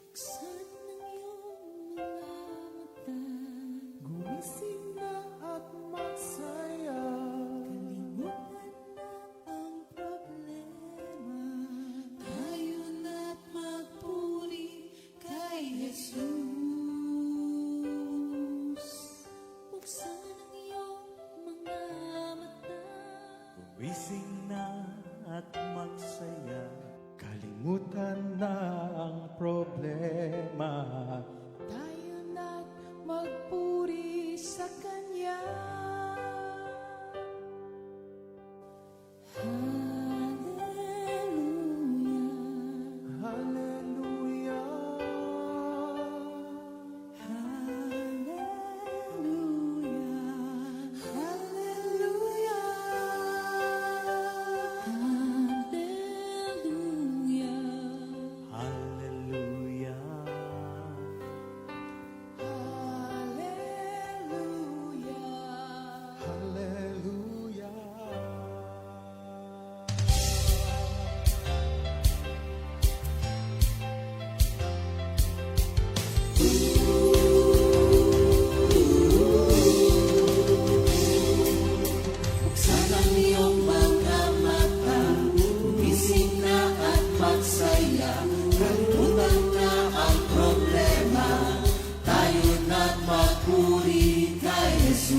Buksan ang iyong mga mata, Gumising na at magsaya. kalimutan na ang problema. Tayo na't magpuri kay Jesus. Buksan ang iyong mga mata, Gumising na at magsaya. Kalimutan na ang problema. tayo na't magpuri sa Kanya. Hallelujah, Hallelujah. hallelujah, hallelujah, Hallelujah. hallelujah. Hallelujah. Buksan ang iyong mga mata, gumising na at magsaya. Kalimutan na ang problema, tayo na't magpuri kay Jesus.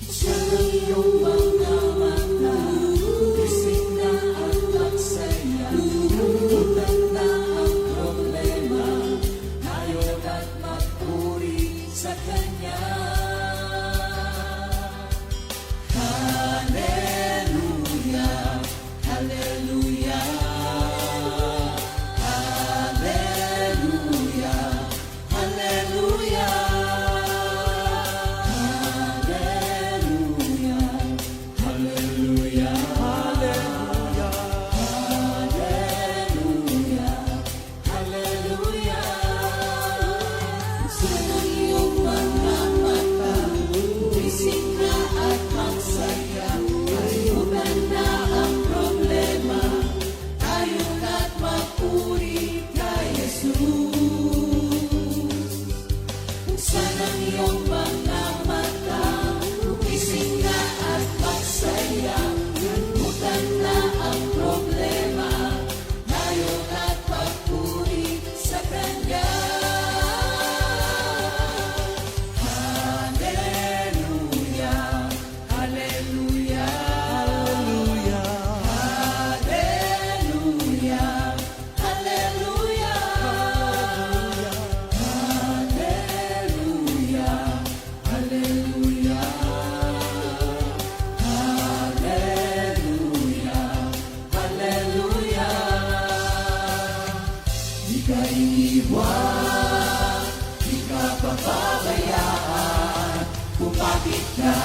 Buksan ang iyong mga mata, gumising na at magsaya. Kalimutan na ang problema, tayo na't magpuri sa Kanya. Hallelujah, hallelujah, hallelujah, hallelujah, hallelujah, hallelujah, hallelujah, hallelujah. Buksan ang iyong mga mata, gumising na at magsaya. Kalimutan na ang problema, tayo na't magpuri kay Jesus. Buksan ang iyong mga mata, gumising na at magsaya. Kalimutan na ang problema, tayo na't magpuri sa Kanya. Hallelujah, hallelujah, hallelujah, hallelujah, hallelujah, hallelujah, hallelujah, hallelujah. Di ka iiwan, di ka pababayaan. Pumapit ka,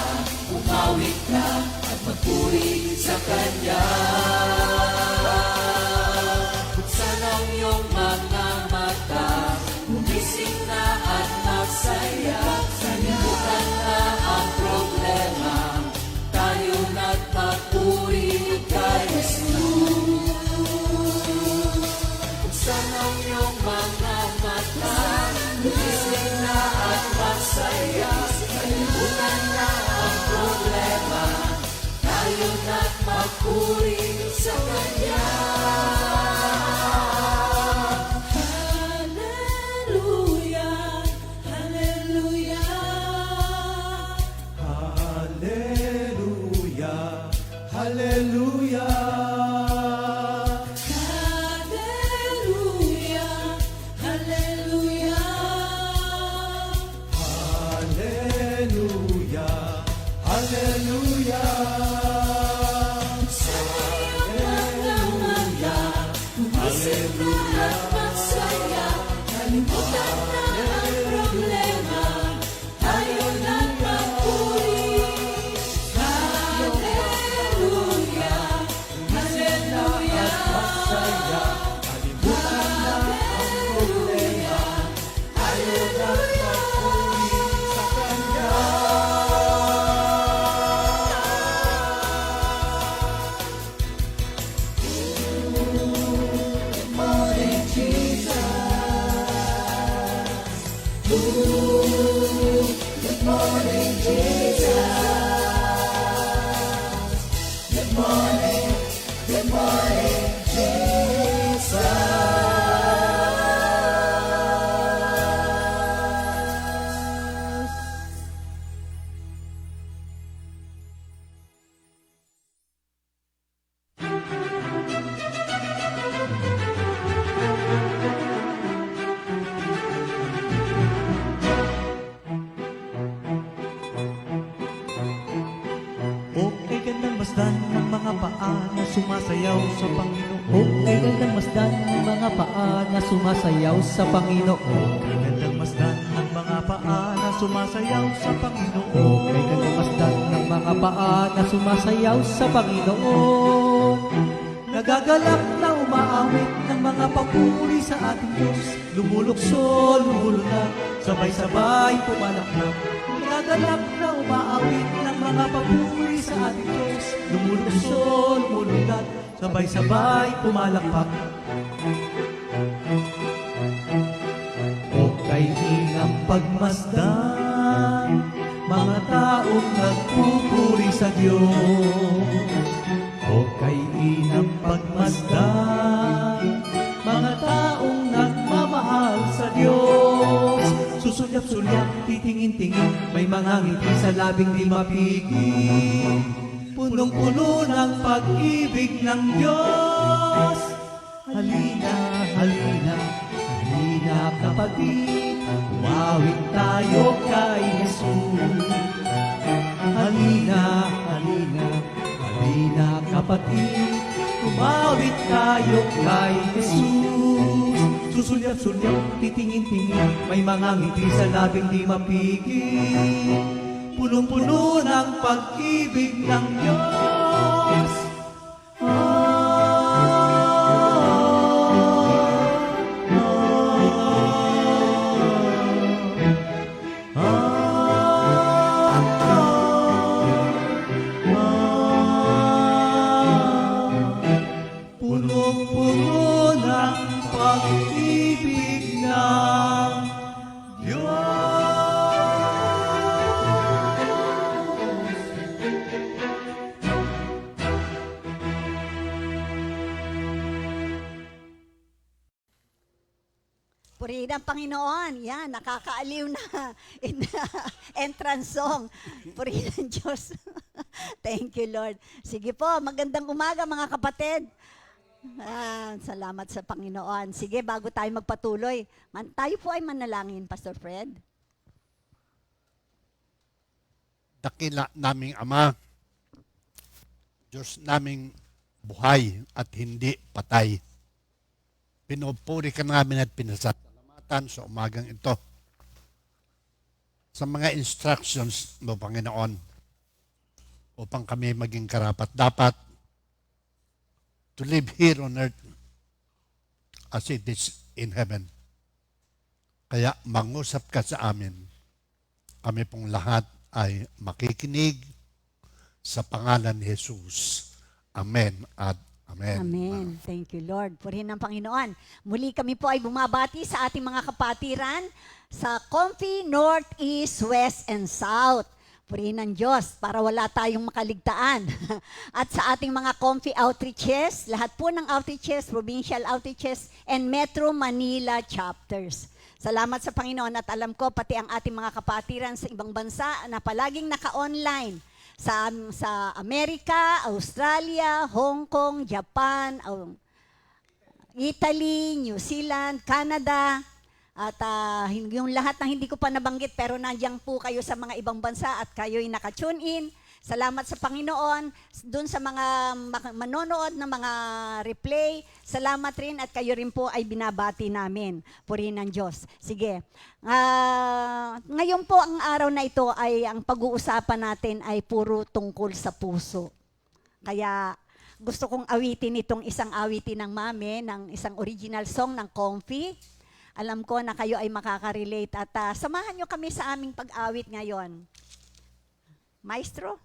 pumawit ka, at magpuri sa Kanya. Buksan ang iyong mga mata, gumising na at magsaya. Kalimutan na ang problema, tayo na't magpuri kay Jesus. Buksan ang iyong mga mata, gumising na at magsaya. Kalimutan na ang problema, tayo na't magpuri sa Kanya. Hallelujah, hallelujah, Hallelujah. Hallelujah. hallelujah, hallelujah. Hallelujah. Hallelujah. Sa iyong mga mata, gumising na at magsaya. Kalimutan na ang problema, tayo na't magpuri. Okay gandang masdan ng mga paa na sumasayaw sa Panginoon. Kay gandang masdan ng mga paa na sumasayaw sa Panginoon. Kay gandang masdan ng mga paa na sumasayaw sa Panginoon. Kay gandang masdan ng mga paa na sumasayaw sa Panginoon. Nagagalak na umaawit ng mga papuri sa ating Diyos. Lumulukso, lumulunod, sabay-sabay pumalakpak. Nagagalak na umaawit ng mga papuri sa ating Diyos. Lumulukso, lumulunod, sabay-sabay pumalakpak. O kay inang pagmasdan, mga taong nagpupuri sa Diyos. O kay inang pagmasdan, mga taong nagmamahal sa Diyos. Susulyap-sulyap, titingin-tingin, may mga ngiti sa labing di mapigil. Punong-puno ng pag-ibig ng Diyos. Halina, halina, halina kapatid, umawit tayo kay Jesus. Halina, halina, halina kapatid, umawit tayo kay Jesus. Susulyap-sulyap, titingin-tingin, may mga ngiti sa labing di mapigil. Punong-puno ng pag-ibig ng Diyos. Punong-puno ng pag-ibig ng Diyos. Purihin ang Panginoon. Yan, nakakaaliw na entrance song. Purihin ang Diyos. Thank you, Lord. Sige po, magandang umaga mga kapatid. Salamat sa Panginoon. Sige, bago tayo magpatuloy, tayo po ay manalangin, Pastor Fred. Dakila naming Ama, Diyos naming buhay at hindi patay. Pinupuri ka namin at pinasasalamatan sa umagang ito. Sa mga instructions mo, Panginoon, upang kami maging karapat-dapat to live here on earth as it is in heaven. Kaya mangusap ka sa amin. Kami pong lahat ay makikinig sa pangalan ni Jesus. Amen at amen. Amen. Thank you, Lord. Purihin ang Panginoon. Muli kami po ay bumabati sa ating mga kapatiran sa Comfy, North, East, West, and South. Purihin ng Diyos para wala tayong makaligtaan. At sa ating mga Comfy outreaches, lahat po ng outreaches, provincial outreaches, and Metro Manila chapters. Salamat sa Panginoon at alam ko pati ang ating mga kapatiran sa ibang bansa na palaging naka-online sa Amerika, Australia, Hong Kong, Japan, Italy, New Zealand, Canada, at yung lahat na hindi ko pa nabanggit pero nandiyan po kayo sa mga ibang bansa at kayo'y naka-tune in. Salamat sa Panginoon. Doon sa mga manonood na mga replay, salamat rin at kayo rin po ay binabati namin. Purihin ng Diyos. Sige. Ngayon po ang araw na ito ay ang pag-uusapan natin ay puro tungkol sa puso. Kaya gusto kong awitin itong isang awitin ng Mame, ng isang original song ng Comfy. Alam ko na kayo ay makaka-relate at samahan nyo kami sa aming pag-awit ngayon. Maestro?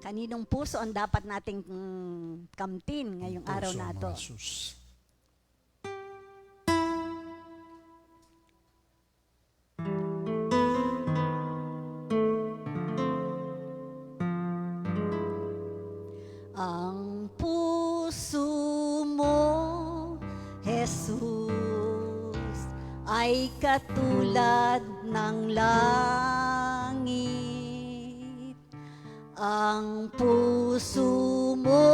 Kaninong puso ang dapat nating kamtin ngayong araw na ito? Jesus. katulad ng langit. Ang puso mo,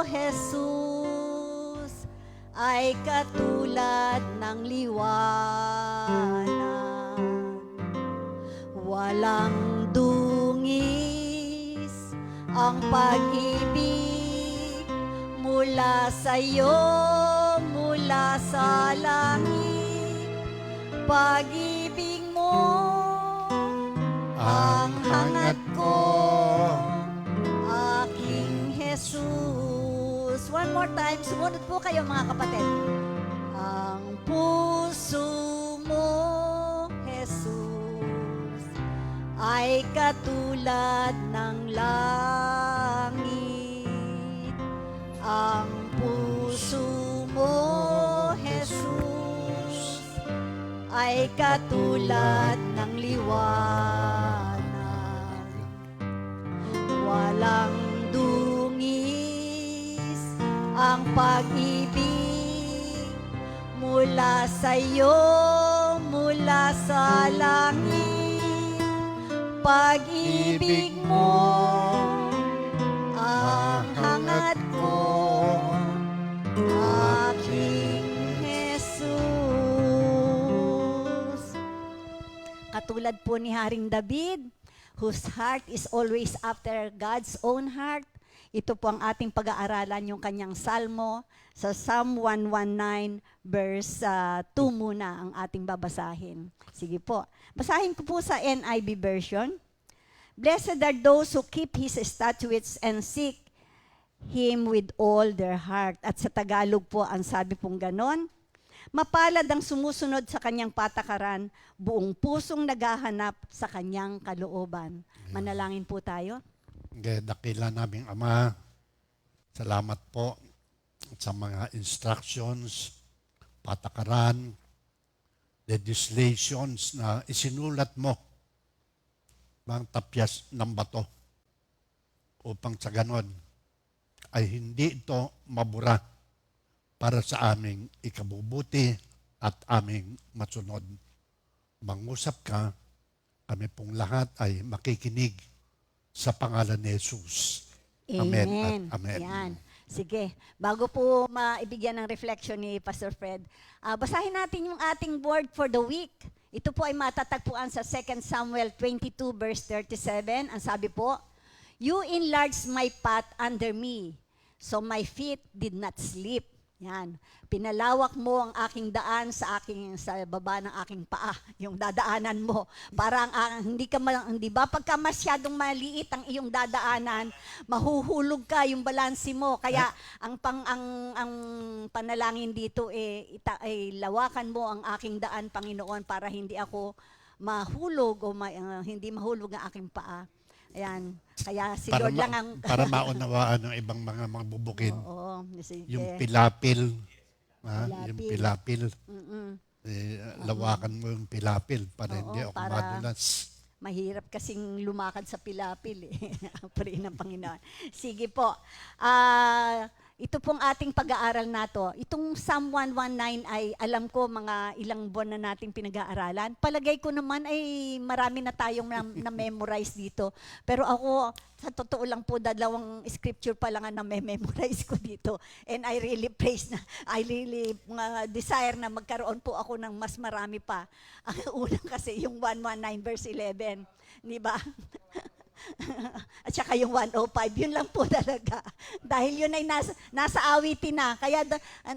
Jesus, ay katulad ng liwanag. Walang dungis ang pag-ibig mula sa'yo, mula sa langit. Pag-ibig mo ang hangat ko, aking Jesus. One more time, sumunod po kayo mga kapatid. Ang puso mo, Jesus, ay katulad ng langit. Ang puso mo, Jesus, ay katulad ng liwanag. Walang dungis ang pag-ibig mula sa'yo, mula sa langit. Pag-ibig mo ang hangat ko, aking Jesus. Katulad po ni Haring David, whose heart is always after God's own heart. Ito po ang ating pag-aaralan, yung kanyang salmo sa Psalm 119 verse 2 muna ang ating babasahin. Sige po. Basahin ko po sa NIV version. Blessed are those who keep His statutes and seek Him with all their heart. At sa Tagalog po, ang sabi pong ganon, mapalad ang sumusunod sa kanyang patakaran, buong pusong naghahanap sa kanyang kalooban. Manalangin po tayo. Dakila naming Ama, salamat po sa mga instructions, patakaran, legislations na isinulat mo mga tapyas ng bato upang sa ganon ay hindi ito mabura para sa aming ikabubuti at aming masunod. Mangusap ka, kami pong lahat ay makikinig sa pangalan ni Jesus. Amen at amen. Yan. Sige, bago po maibigyan ng reflection ni Pastor Fred, basahin natin yung ating word for the week. Ito po ay matatagpuan sa 2 Samuel 22 verse 37. Ang sabi po, you enlarged my path under me, so my feet did not slip. Yan. Pinalawak mo ang aking daan sa baba ng aking paa, yung dadaanan mo. Para hindi ba pagka masyadong maliit ang iyong dadaanan, mahuhulog ka yung balansi mo. Kaya ang panalangin dito lawakan mo ang aking daan, Panginoon, para hindi ako mahulog o hindi mahulog ang aking paa. Ayan. Kaya si Lord lang ang... para maunawaan ng ibang mga bubukid. Oo. Sige. Yung pilapil. Yung pilapil. Mm-mm. Lawakan mo yung pilapil para Oo, hindi ako para- madulas. Mahirap kasing lumakad sa pilapil eh. Puri ng Panginoon. Sige po. Ito pong ating pag-aaral nato. Itong Psalm 119 ay alam ko mga ilang buwan na nating pinag-aaralan. Palagay ko naman ay marami na tayong na-memorize dito. Pero ako, sa totoo lang po, 2 scripture pa lang ang na-memorize ko dito. And I really desire na magkaroon po ako ng mas marami pa. Ang unang kasi yung 119 verse 11. Di ba? At saka yung 105, yun lang po talaga. Dahil yun ay nasa awitin na.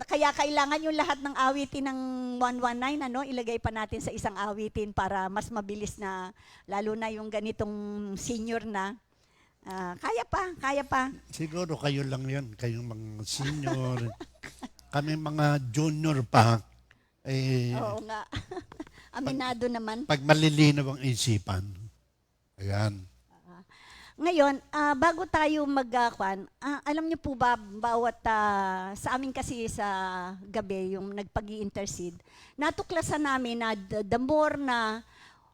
Kaya kailangan yung lahat ng awitin ng 119, ilagay pa natin sa isang awitin para mas mabilis na, lalo na yung ganitong senior na. Kaya pa. Siguro kayo lang yan, kayong mga senior. Kami mga junior pa. Oo nga. Aminado naman. Pag malilinaw ang isipan. Ayan. Ngayon, bago tayo alam niyo po ba, bawat sa amin kasi sa gabi, yung nagpag-i-intercede, natuklasan namin na the more na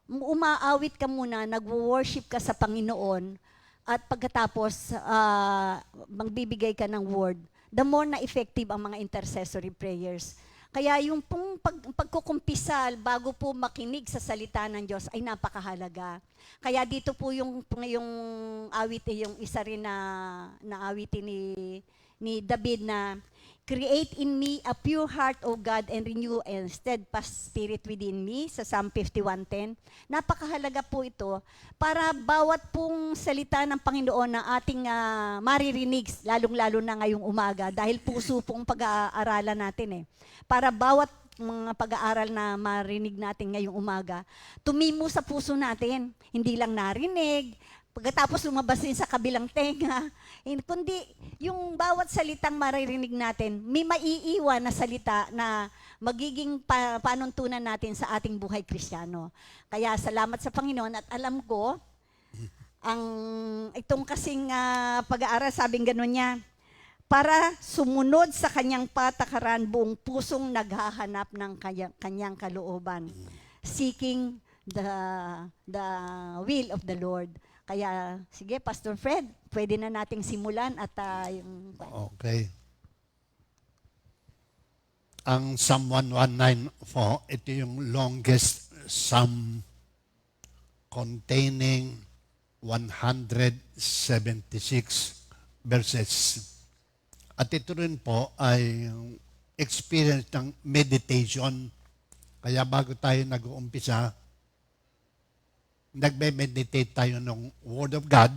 umaawit ka muna, nag-worship ka sa Panginoon, at pagkatapos magbibigay ka ng word, the more na effective ang mga intercessory prayers. Kaya yung pong pagkukumpisal bago po makinig sa salita ng Diyos ay napakahalaga. Kaya dito po yung awit, yung isa rin na awitin ni David na, "Create in me a pure heart, O God, and renew a steadfast spirit within me," sa Psalm 51:10. Napakahalaga po ito para bawat pong salita ng Panginoon na ating maririnig, lalong-lalo na ngayong umaga, dahil puso pong pag-aaralan natin Para bawat mga pag-aaral na marinig natin ngayong umaga, tumimo sa puso natin, hindi lang narinig, pagkatapos lumabas din sa kabilang tenga, kundi yung bawat salitang maririnig natin, may maiiwan na salita na magiging panuntunan natin sa ating buhay Kristiyano. Kaya salamat sa Panginoon at alam ko, itong kasing pag-aaral, sabing gano'n niya, para sumunod sa kanyang patakaran, buong pusong naghahanap ng kanyang kalooban, seeking the will of the Lord. Kaya, sige, Pastor Fred, pwede na nating simulan at yung... Okay. Ang Psalm 119 ito yung longest psalm containing 176 verses. At ito rin po ay experience ng meditation. Kaya bago tayo nag-uumpisa, nagme-meditate tayo ng Word of God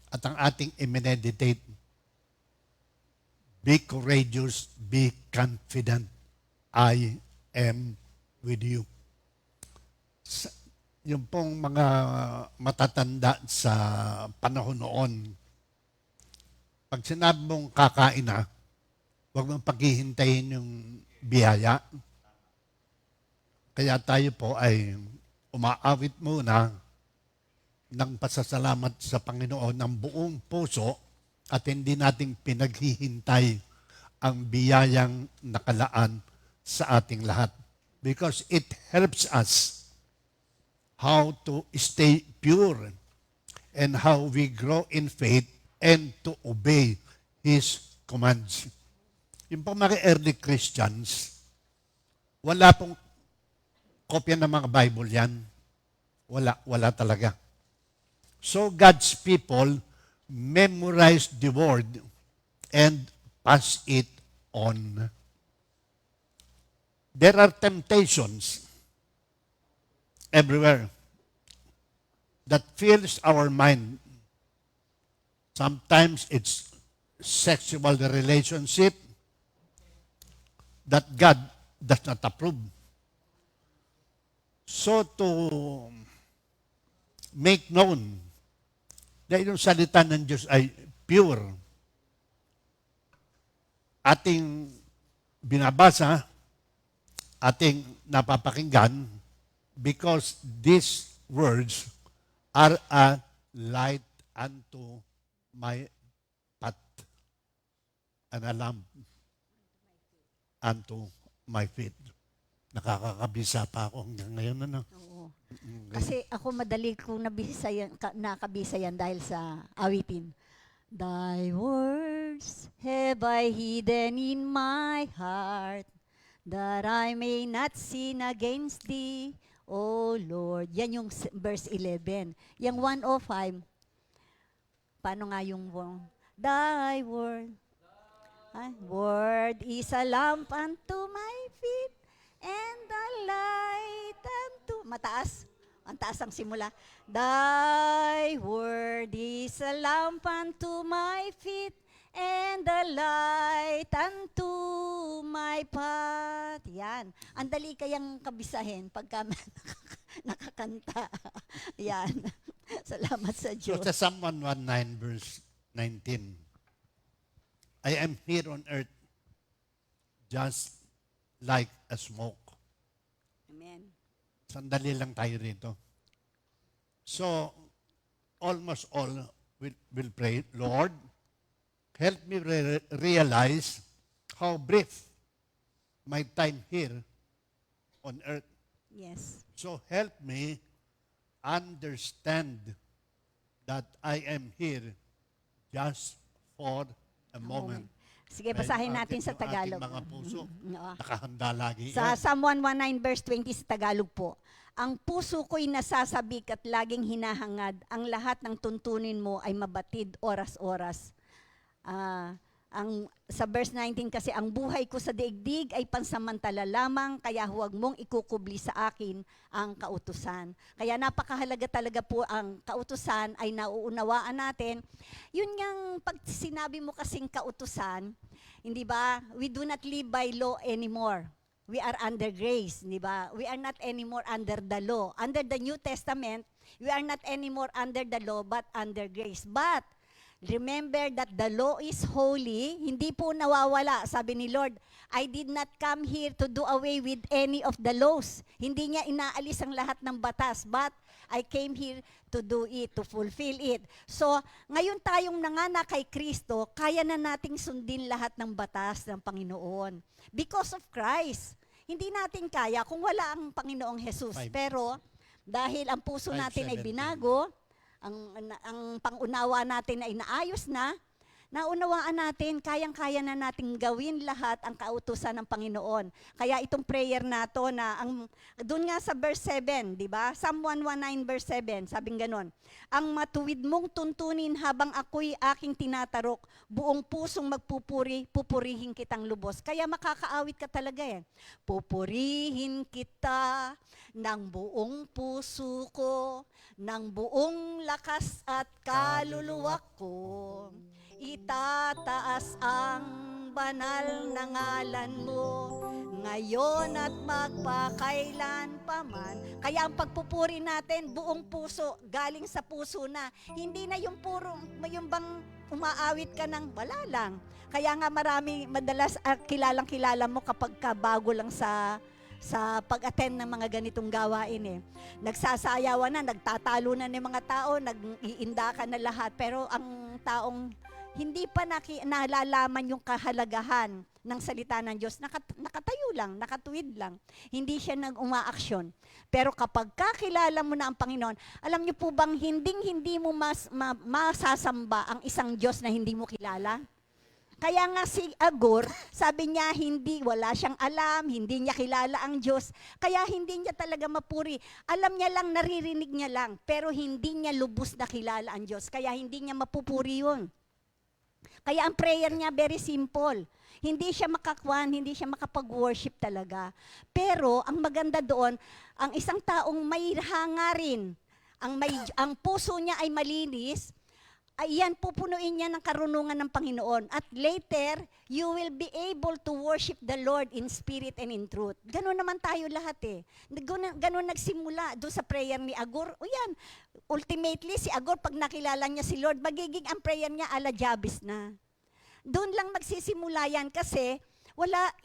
at ang ating i-meditate, "Be courageous, be confident, I am with you." Yung pong mga matatanda sa panahon noon, pag sinabi mong kakain na, huwag mong paghihintayin yung biyaya. Kaya tayo po ay umaawit muna ng pasasalamat sa Panginoon ng buong puso at hindi nating pinaghihintay ang biyayang nakalaan sa ating lahat. Because it helps us how to stay pure and how we grow in faith and to obey His commands. Yung pong mga early Christians, wala pong kopya ng mga Bible yan. Wala talaga. So God's people memorize the Word and pass it on. There are temptations everywhere that fills our mind. Sometimes it's sexual relationship that God does not approve. So to make known na yung salita ng Diyos ay pure, ating binabasa, ating napapakinggan, because these words are a light unto my path and a lamp unto my feet. Nakakabisa pa ako hanggang ngayon. Oo. Kasi ako madali kong nakabisa yan dahil sa awitin. "Thy words have I hidden in my heart, that I may not sin against thee, O Lord." Yan yung verse 11. Yung 105, paano nga yung "Thy word, word is a lamp unto my feet, and a light unto..." Mataas. Ang taas ang simula. "Thy word is a lamp unto my feet, and a light unto my path." Yan. Ang dali kayang kabisahin pagka nakakanta. Yan. Salamat sa So Diyos. sa Psalm 119 verse 19, "I am here on earth just like a smoke." Amen. Sandali lang tayo rito. So, almost all will pray, "Lord, help me realize how brief my time here on earth. Yes. So help me understand that I am here just for a moment." Sige, basahin natin sa Yung ating Tagalog. mga puso, Oo. nakahanda lagi Sa yan. Psalm 119 verse 20 sa Tagalog po. Ang puso ko'y nasasabik at laging hinahangad. Ang lahat ng tuntunin mo ay mabatid oras-oras. Sa verse 19 kasi, ang buhay ko sa daigdig ay pansamantala lamang, kaya huwag mong ikukubli sa akin ang kautusan. Kaya napakahalaga talaga po ang kautusan ay nauunawaan natin. Yun yung pag sinabi mo kasing kautusan, hindi ba? We do not live by law anymore. We are under grace, di ba? We are not anymore under the law. Under the New Testament, we are not anymore under the law but under grace. But remember that the law is holy, hindi po nawawala. Sabi ni Lord, I did not come here to do away with any of the laws. Hindi niya inaalis ang lahat ng batas, but I came here to do it, to fulfill it. So, ngayon tayong nanganak kay Kristo, kaya na nating sundin lahat ng batas ng Panginoon. Because of Christ. Hindi natin kaya kung wala ang Panginoong Jesus. Pero, dahil ang puso natin ay 5:17. binago, ang pangunawa natin ay naayos na, naunawaan natin, kayang-kaya na nating gawin lahat ang kautusan ng Panginoon. Kaya itong prayer na to na, doon nga sa verse 7, di ba? Psalm 119 verse 7, sabing ganon, ang matuwid mong tuntunin habang ako'y aking tinatarok, buong pusong magpupuri, pupurihin kitang lubos. Kaya makakaawit ka talaga eh. Pupurihin kita ng buong puso ko, ng buong lakas at kaluluwa ko. Itataas ang banal na ngalan mo, ngayon at magpakailan paman. Kaya ang pagpupuri natin, buong puso, galing sa puso na. Hindi na yung yung bang umaawit ka ng wala lang. Kaya nga madalas kilalang-kilala mo kapag bago lang sa pag-attend ng mga ganitong gawain eh. Nagsasayawan na, nagtatalo na ng mga tao, nag-iinda ka na lahat. Pero ang taong hindi pa nalalaman yung kahalagahan ng salita ng Diyos, nakatayo lang, nakatuwid lang. Hindi siya nag-umaaksyon. Pero kapag kakilala mo na ang Panginoon, alam niyo po bang hindi mo masasamba ang isang Diyos na hindi mo kilala? Kaya nga si Agur, sabi niya wala siyang alam, hindi niya kilala ang Diyos, kaya hindi niya talaga mapuri. Alam niya lang, naririnig niya lang, pero hindi niya lubos na kilala ang Diyos, kaya hindi niya mapupuri yun. Kaya ang prayer niya very simple. Hindi siya hindi siya makapag-worship talaga. Pero ang maganda doon, ang isang taong may hangarin, ang puso niya ay malinis, ayan, pupunuin niya ng karunungan ng Panginoon. At later, you will be able to worship the Lord in spirit and in truth. Ganun naman tayo lahat eh. Ganun nagsimula doon sa prayer ni Agur. O yan, ultimately, si Agur, pag nakilala niya si Lord, magiging ang prayer niya ala Jabez na. Doon lang magsisimula yan kasi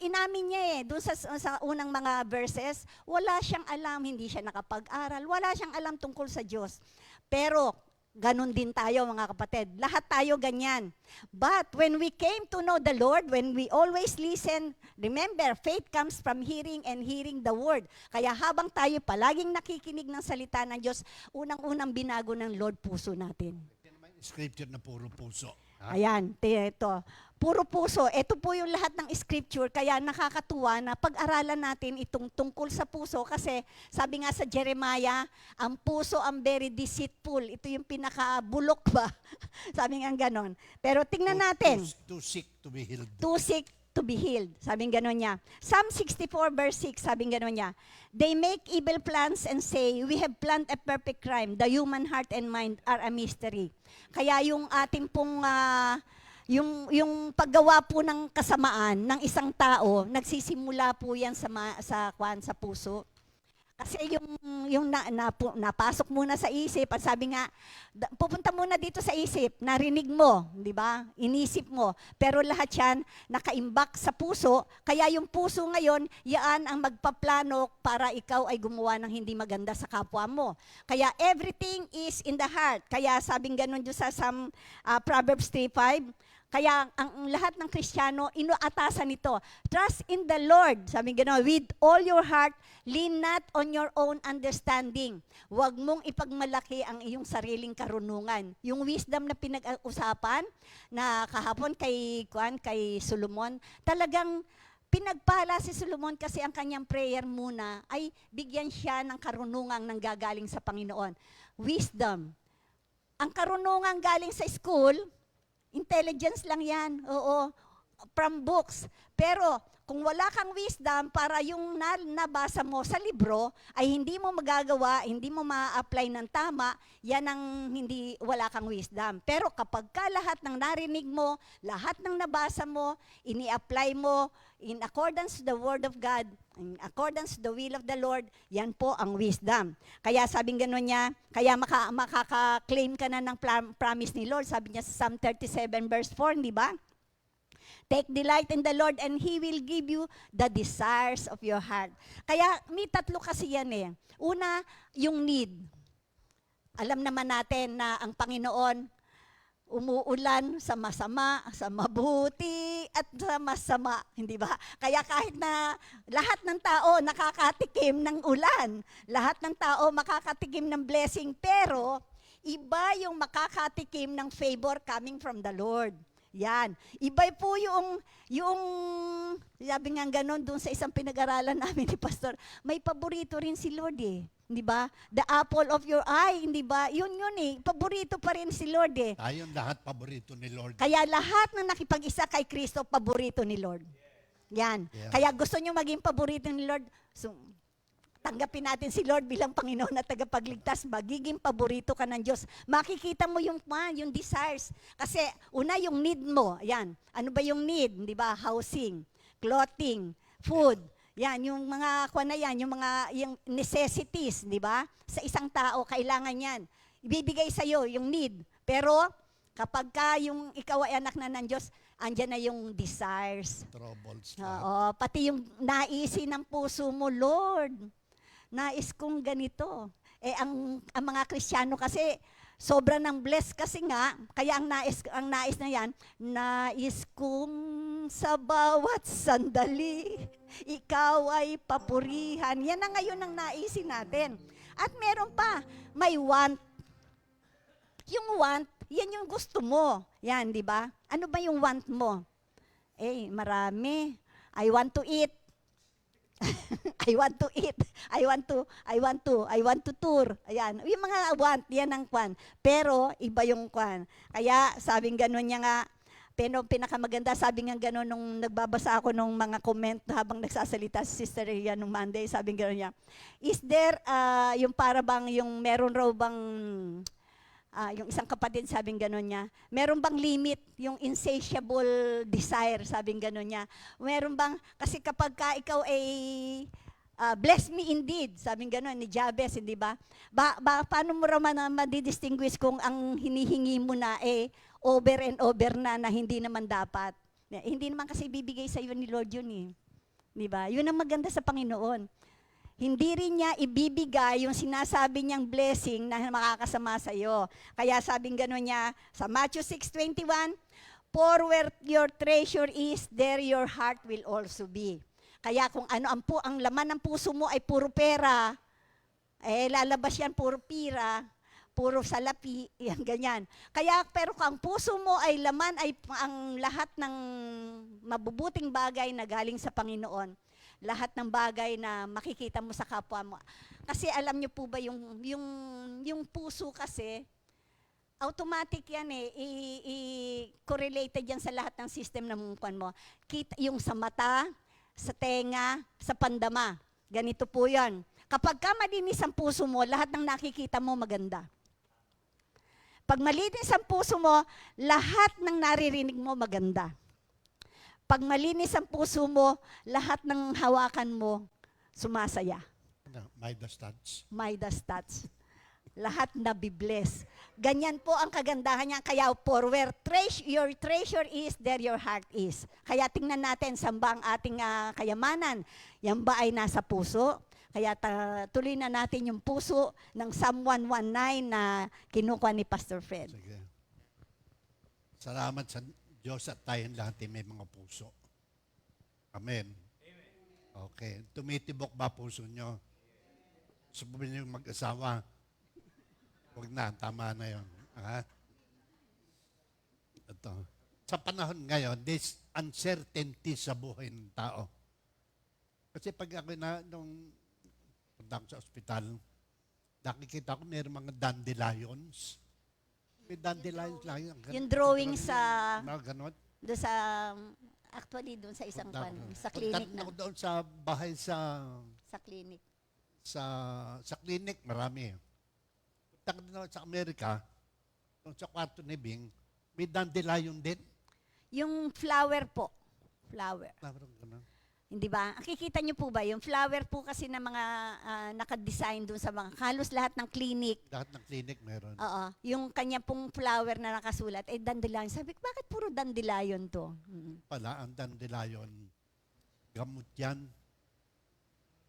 inamin niya eh, doon sa unang mga verses, wala siyang alam, hindi siya nakapag-aral, wala siyang alam tungkol sa Diyos. Pero, ganun din tayo mga kapatid. Lahat tayo ganyan. But when we came to know the Lord, when we always listen, remember, faith comes from hearing and hearing the word. Kaya habang tayo palaging nakikinig ng salita ng Diyos, unang-unang binago ng Lord puso natin. Scripture na puro puso. Ayan, ito. Puro puso. Ito po yung lahat ng scripture. Kaya nakakatuwa na pag-aralan natin itong tungkol sa puso. Kasi sabi nga sa Jeremiah, ang puso ang very deceitful. Ito yung pinakabulok ba? Sabi nga ganon. Pero tingnan natin. Too sick to be healed. Too sick to be healed. Sabi ganon niya. Psalm 64 verse 6, sabi ganon niya. They make evil plans and say, we have planned a perfect crime. The human heart and mind are a mystery. Kaya yung ating pong yung paggawa po ng kasamaan ng isang tao, nagsisimula po yan sa puso. Kasi napasok muna sa isip, at sabi nga, pupunta muna dito sa isip, narinig mo, di ba? Inisip mo. Pero lahat yan nakaimbak sa puso, kaya yung puso ngayon, yan ang magpaplano para ikaw ay gumawa ng hindi maganda sa kapwa mo. Kaya everything is in the heart. Kaya sabing ganun doon sa Proverbs 3:5, Kaya ang lahat ng Kristiyano, inuatasan nito. Trust in the Lord. Sabi gano'n, with all your heart, lean not on your own understanding. Huwag mong ipagmalaki ang iyong sariling karunungan. Yung wisdom na pinag-usapan na kahapon kay Solomon, talagang pinagpala si Solomon kasi ang kanyang prayer muna ay bigyan siya ng karunungang nanggagaling sa Panginoon. Wisdom. Ang karunungang galing sa school, intelligence lang yan. Oo. From books. Pero kung wala kang wisdom para yung nabasa mo sa libro ay hindi mo magagawa, hindi mo ma-apply ng tama, yan ang wala kang wisdom. Pero kapag ka lahat ng narinig mo, lahat ng nabasa mo, ini-apply mo in accordance to the word of God, in accordance to the will of the Lord, yan po ang wisdom. Kaya sabing gano'n niya, kaya makaka-claim ka na ng promise ni Lord. Sabi niya sa Psalm 37 verse 4, di ba? Take delight in the Lord and He will give you the desires of your heart. Kaya may tatlo kasi yan eh. Una, yung need. Alam naman natin na ang Panginoon umuulan sa masama, sa mabuti, at sa masama, hindi ba? Kaya kahit na lahat ng tao nakakatikim ng ulan, lahat ng tao makakatikim ng blessing, pero iba yung makakatikim ng favor coming from the Lord. Yan. Iba po yung sabi nga gano'n doon sa isang pinag-aralan namin ni Pastor, may paborito rin si Lord eh. Hindi ba? The apple of your eye, hindi ba? Yun eh. Paborito pa rin si Lord eh. Tayong lahat paborito ni Lord. Kaya lahat na nakipag-isa kay Kristo, paborito ni Lord. Yan. Yeah. Kaya gusto nyo maging paborito ni Lord, so, tanggapin natin si Lord bilang Panginoon at tagapagligtas, magiging paborito ka ng Diyos. Makikita mo yung desires. Kasi una yung need mo. Yan. Ano ba yung need? Di ba? Housing, clothing, food. Yan, yung mga yung necessities, di ba? Sa isang tao, kailangan yan. Ibibigay sa'yo yung need. Pero kapag yung ikaw ay anak na ng Diyos, andyan na yung desires. Troubles. Oo, pati yung naisin ng puso mo, Lord. Nais kong ganito. Eh, ang mga Kristiyano kasi, sobra ng bless kasi nga, kaya ang nais na yan, nais kong sa bawat sandali, ikaw ay papurihan. Yan na ngayon ang naisin natin. At meron pa, may want. Yung want, yan yung gusto mo. Yan, di ba? Ano ba yung want mo? Eh, marami. I want to eat. I want to eat. I want to tour. Ayan. Yung mga want, yan ang kwan. Pero, iba yung kwan. Kaya, sabing gano'n niya nga, pero pinakamaganda, sabi nga gano'n nung nagbabasa ako nung mga comment habang nagsasalita si Sister Rhea nung Monday, sabing gano'n niya, is there, yung para bang, yung meron raw bang, yung isang kapatid, sabing gano'n niya, meron bang limit yung insatiable desire, sabing gano'n niya. Meron bang, kasi kapag ka ikaw ay, bless me indeed, sabing gano'n ni Jabez, hindi ba? Paano mo naman madidistinguish kung ang hinihingi mo na over and over na hindi naman dapat? Hindi naman kasi bibigay sa iyo ni Lord yun eh. Di ba? Yun ang maganda sa Panginoon. Hindi rin niya ibibigay yung sinasabi niyang blessing na makakasama sa iyo. Kaya sabing gano'n niya sa Matthew 6:21, for where your treasure is, there your heart will also be. Kaya kung ano ang laman ng puso mo ay puro pera, lalabas yan puro pira, puro salapi, yan ganyan. Kaya pero kung ang puso mo ay laman ay ang lahat ng mabubuting bagay na galing sa Panginoon, lahat ng bagay na makikita mo sa kapwa mo. Kasi alam niyo po ba yung puso kasi automatic yan correlated yan sa lahat ng system ng kwan mo. Yung sa mata, sa tenga, sa pandama. Ganito po yan. Kapag ka malinis ang puso mo, lahat ng nakikita mo maganda. Pag malinis ang puso mo, lahat ng naririnig mo maganda. Pag malinis ang puso mo, lahat ng hawakan mo sumasaya. Midas touch. Midas touch. Lahat nabibless. Ganyan po ang kagandahan niya. Kaya for where your treasure is, there your heart is. Kaya tingnan natin, saan ba ang ating kayamanan? Yan ba ay nasa puso? Kaya tuloy na natin yung puso ng Psalm 119 na kinukuha ni Pastor Fred. Sige. Salamat sa Diyos at tayong lahat ay may mga puso. Amen. Okay. Tumitibok ba puso nyo? Sabihin niyo yung mag-asawa. Huwag na, tama na yun. Ha? Ito. Sa panahon ngayon, this uncertainty sa buhay ng tao. Kasi pag ako nung punta ako sa ospital, nakikita ko mayroong mga dandelions. May dandelions lang. Yung drawing sa, Mga ganon. doon sa, actually doon sa isang pan, sa clinic Punta na. ako doon sa bahay Sa clinic. sa clinic, marami. Punta ko doon sa Amerika, doon sa kwarto ni Bing, may dandelion din. Yung flower po. Flower. Parang ganon. Hindi ba? Nakikita niyo po ba? Yung flower po kasi na mga nakadesign doon sa mga, halos lahat ng clinic. Lahat ng clinic meron. Oo. Yung kanya pong flower na nakasulat, eh dandelion. Sabi ko, bakit puro dandelion to? Pala, ang dandelion, gamot yan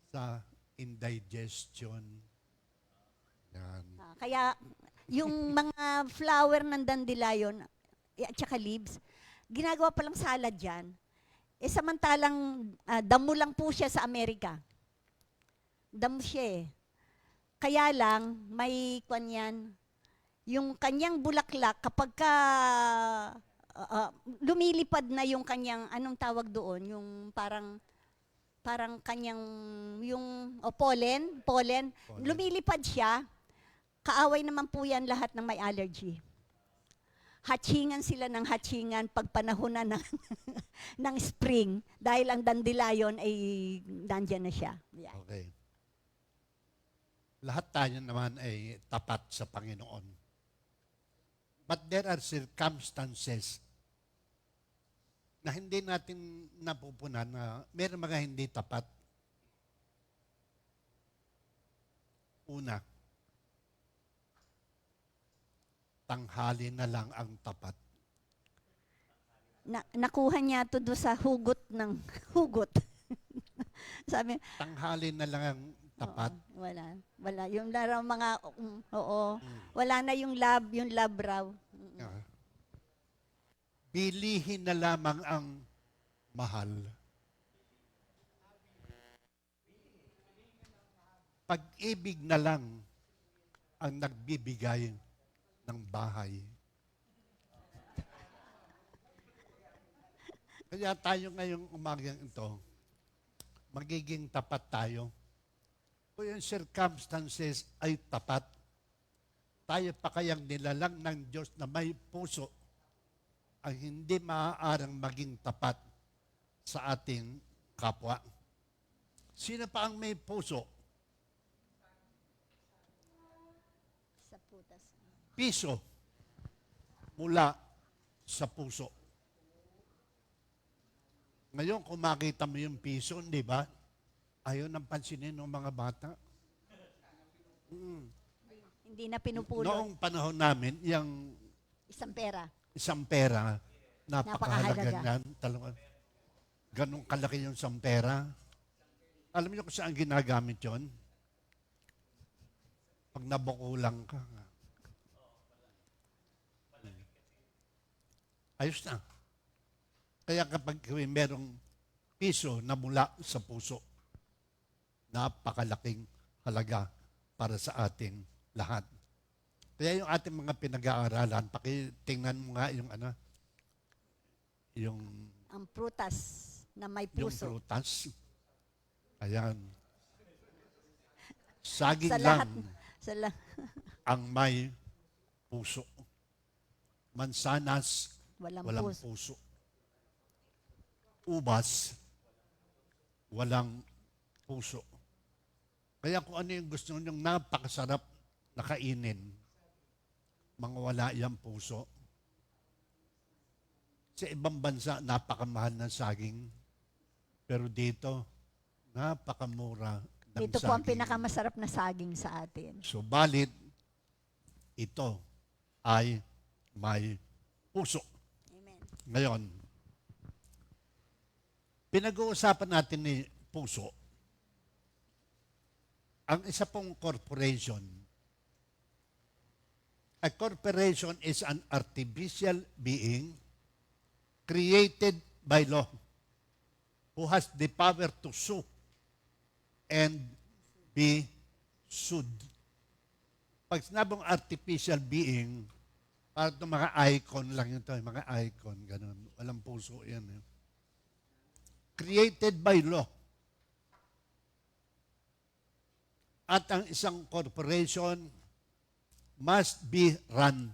sa indigestion. Yan. Kaya yung mga flower ng dandelion at saka leaves, ginagawa palang salad yan. Eh samantalang damo lang po siya sa Amerika. Damo siya eh. Kaya lang, may kwan yan, yung kanyang bulaklak, kapag ka lumilipad na yung kanyang, anong tawag doon, yung parang kanyang, yung pollen, lumilipad siya, kaaway naman po yan lahat ng may allergy. Hatchingan sila ng hatchingan pag panahon na ng, ng spring dahil ang dandelion ay nandyan na siya. Yeah. Okay. Lahat tayo naman ay tapat sa Panginoon. But there are circumstances na hindi natin napupunan na meron mga hindi tapat. Una, tanghali na lang ang tapat. Nakuha niya to doon sa hugot ng hugot. Sabi, Tanghali na lang ang tapat. oo, wala. Yung laro mga, oo, wala na yung love raw. Ah. Bilihin na lamang ang mahal. Pag-ibig na lang ang nagbibigay ng bahay. Kaya tayo ngayong umagang ito, magiging tapat tayo. Kung yung circumstances ay tapat, tayo pa kayang nilalang ng Diyos na may puso ang hindi maaaring maging tapat sa ating kapwa. Sino pa ang may puso? Sa putas. Piso mula sa puso. Ngayon, kung makita mo yung piso, di ba? Ayaw nang pansinin ng mga bata. Hindi na pinupulot. Noong panahon namin, yung Isang pera. isang pera, napakahalaga Napakahalaga. niyan. Talagang ganun kalaki yung isang pera. Alam niyo kung saan ginagamit yon? Pag nabukulang ka. Ayos na. Kaya kapag merong piso na mula sa puso, napakalaking halaga para sa ating lahat. Kaya yung ating mga pinag-aaralan, pakitingnan mo nga yung Ang prutas na may yung puso. prutas. Ayan. Saging Sa lahat. lang Sa lahat. ang may puso. Mansanas, Walang walang puso. puso. Ubas, walang puso. Kaya kung ano yung gusto nyo, napakasarap na kainin, mga wala yung puso. Sa ibang bansa, napakamahal ng saging. Pero dito, napakamura ng Ito po ang saging. pinakamasarap na saging sa atin. Subalit, ito ay may puso. Amen. Ngayon, pinag-uusapan natin ni puso, ang isa pong corporation. A corporation is an artificial being created by law, who has the power to sue and be sued. Pag sinabong artificial being, parang itong mga icon lang yun to, mga icon, ganun. Walang puso yan. Created by law. At ang isang corporation must be run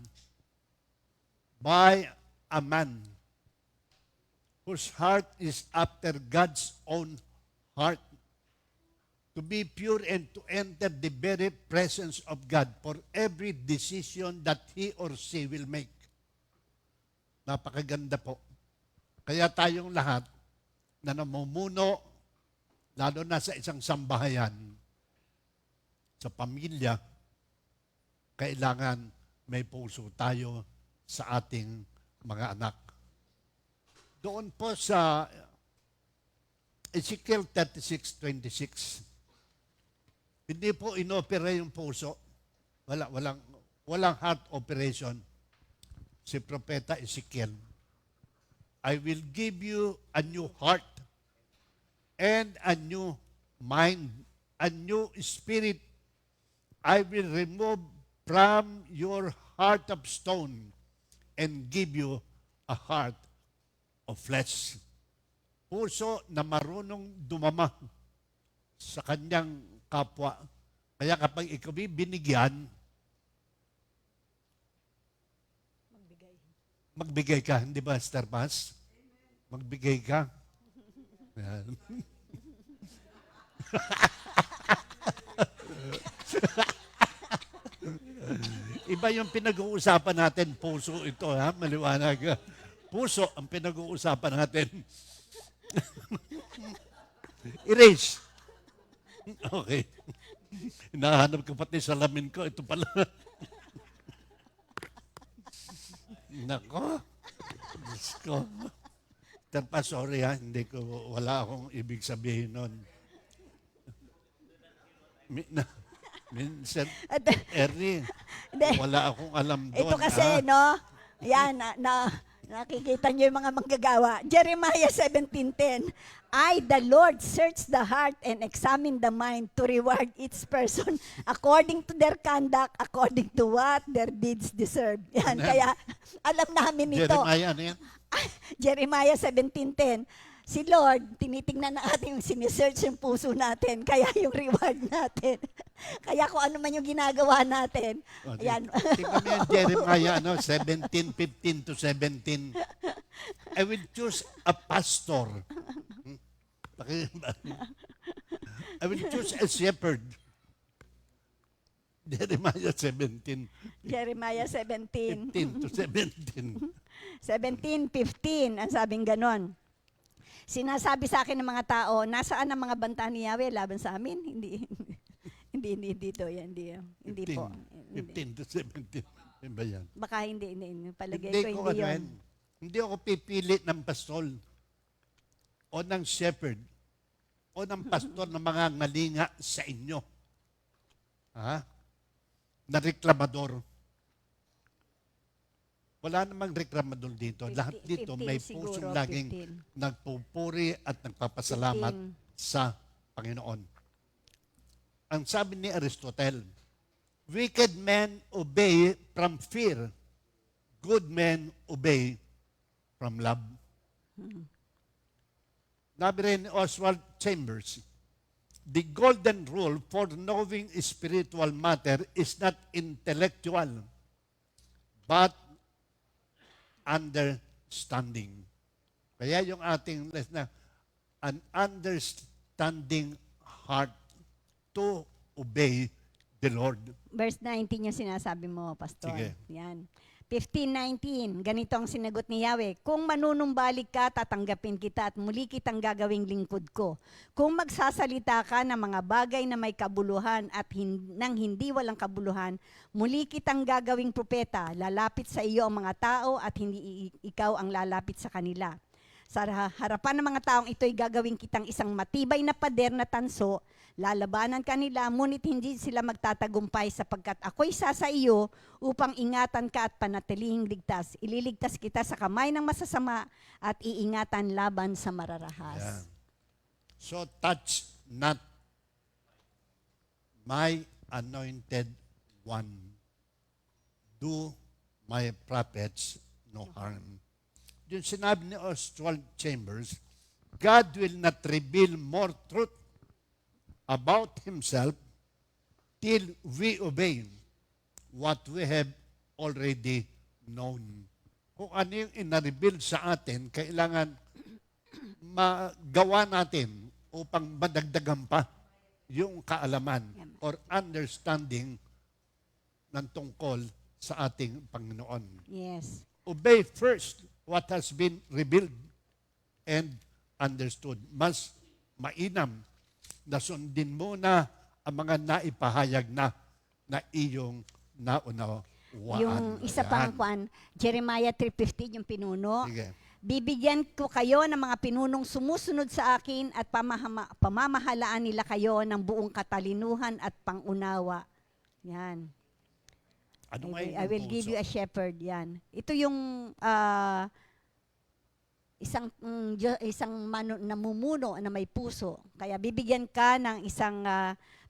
by a man whose heart is after God's own heart, to be pure and to enter the very presence of God for every decision that he or she will make. Napakaganda po. Kaya tayong lahat na namumuno, lalo na sa isang sambahayan, sa pamilya, kailangan may puso tayo sa ating mga anak. Doon po sa Ezekiel 36:26, hindi po inopera yung puso. Walang heart operation. Si Propeta Ezekiel, I will give you a new heart and a new mind, a new spirit. I will remove from your heart of stone and give you a heart of flesh. Puso na marunong dumama sa kanyang kapwa. Kaya kapag ikaw binigyan, magbigay ka. Hindi ba, Star Paz? Magbigay ka. Yan. Iba yung pinag-uusapan natin, puso ito, ha? Maliwanag. Puso ang pinag-uusapan natin. Erase. Okay. Hinahanap ko pati salamin ko. Ito pala. Nako. Diyos ko. Terpa, sorry ha. Wala akong ibig sabihin nun. Minsan, Ernie, wala akong alam doon. Ito kasi, no? Yan, nakikita niyo yung mga manggagawa. Jeremiah 17:10, I, the Lord, search the heart and examine the mind to reward each person according to their conduct, according to what their deeds deserve. Yan, kaya alam namin ito. Jeremiah, ano yan? Jeremiah 17:10, si Lord, tinitingnan natin yung sinesearch yung puso natin, kaya yung reward natin. Kaya kung ano man yung ginagawa natin. Ayan. Tingnan mo yan, Jeremiah 17:15-17. I will choose a pastor. I will choose a shepherd. Jeremiah 17. Jeremiah 17. 15-17. 17:15, ang sabing ganon. Sinasabi sa akin ng mga tao, nasaan ang mga banta ni Yahweh laban sa amin? Hindi dito yan, hindi po. 15-17. Yan ba yan? Baka hindi. Palagay Hindi ko ko hindi ano yun. yan. Hindi ako pipili ng pastol o ng shepherd o ng pastor na mga ngalinga sa inyo. Ha? Na reklamador. Wala namang reklamador dito. Lahat dito 15 may siguro, pusong laging 15. nagpupuri at nagpapasalamat 15. sa Panginoon. Ang sabi ni Aristotle, wicked men obey from fear, good men obey from love. Nabi rin ni Oswald Chambers, the golden rule for knowing spiritual matter is not intellectual, but understanding. Kaya yung ating lesson na an understanding heart to obey the Lord. Verse 19 yung sinasabi mo, Pastor. Sige. Yan. 15:19, ganito ang sinagot ni Yahweh, kung manunumbalik ka, tatanggapin kita at muli kitang gagawing lingkod ko. Kung magsasalita ka ng mga bagay na may kabuluhan at nang hindi walang kabuluhan, muli kitang gagawing propeta, lalapit sa iyo ang mga tao at hindi ikaw ang lalapit sa kanila. Sa harapan ng mga taong ito'y gagawin kitang isang matibay na pader na tanso, lalabanan ka nila, ngunit hindi sila magtatagumpay sapagkat ako'y sa iyo upang ingatan ka at panatilihing ligtas. Ililigtas kita sa kamay ng masasama at iingatan laban sa mararahas. Yan. So touch not my anointed one. Do my prophets no harm. Yung sinabi ni Oswald Chambers, God will not reveal more truth about Himself till we obey what we have already known. Kung ano yung ina-reveal sa atin, kailangan magawa natin upang madagdagan pa yung kaalaman or understanding ng tungkol sa ating Panginoon. Yes. Obey first what has been revealed and understood. Mas mainam na sundin muna ang mga naipahayag na iyong naunawaan. Yung isa pang Yan. kwan, Jeremiah 3:15 yung pinuno. Sige. Bibigyan ko kayo ng mga pinunong sumusunod sa akin at pamamahalaan nila kayo ng buong katalinuhan at pangunawa. Yan. Ano nga I will give you a shepherd. Yan. Ito yung isang namumuno na may puso. Kaya bibigyan ka ng isang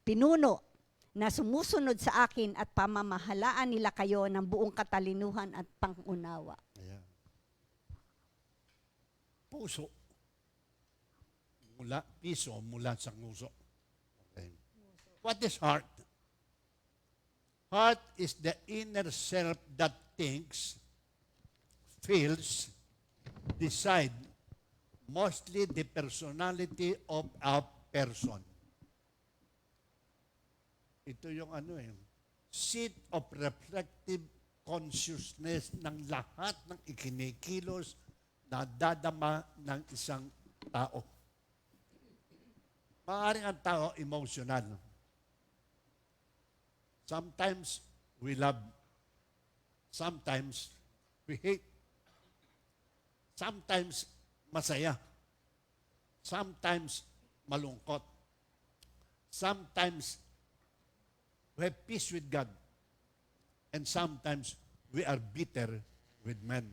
pinuno na sumusunod sa akin at pamamahalaan nila kayo ng buong katalinuhan at pangunawa. Ayan. Puso. Piso mula sa nguso. Okay. What is heart? Heart is the inner self that thinks, feels, decide, mostly the personality of a person. Ito yung seat of reflective consciousness ng lahat ng ikinikilos na dadama ng isang tao. Maaaring ang tao emotional. Sometimes we love. Sometimes we hate. Sometimes masaya. Sometimes malungkot. Sometimes we have peace with God. And sometimes we are bitter with men.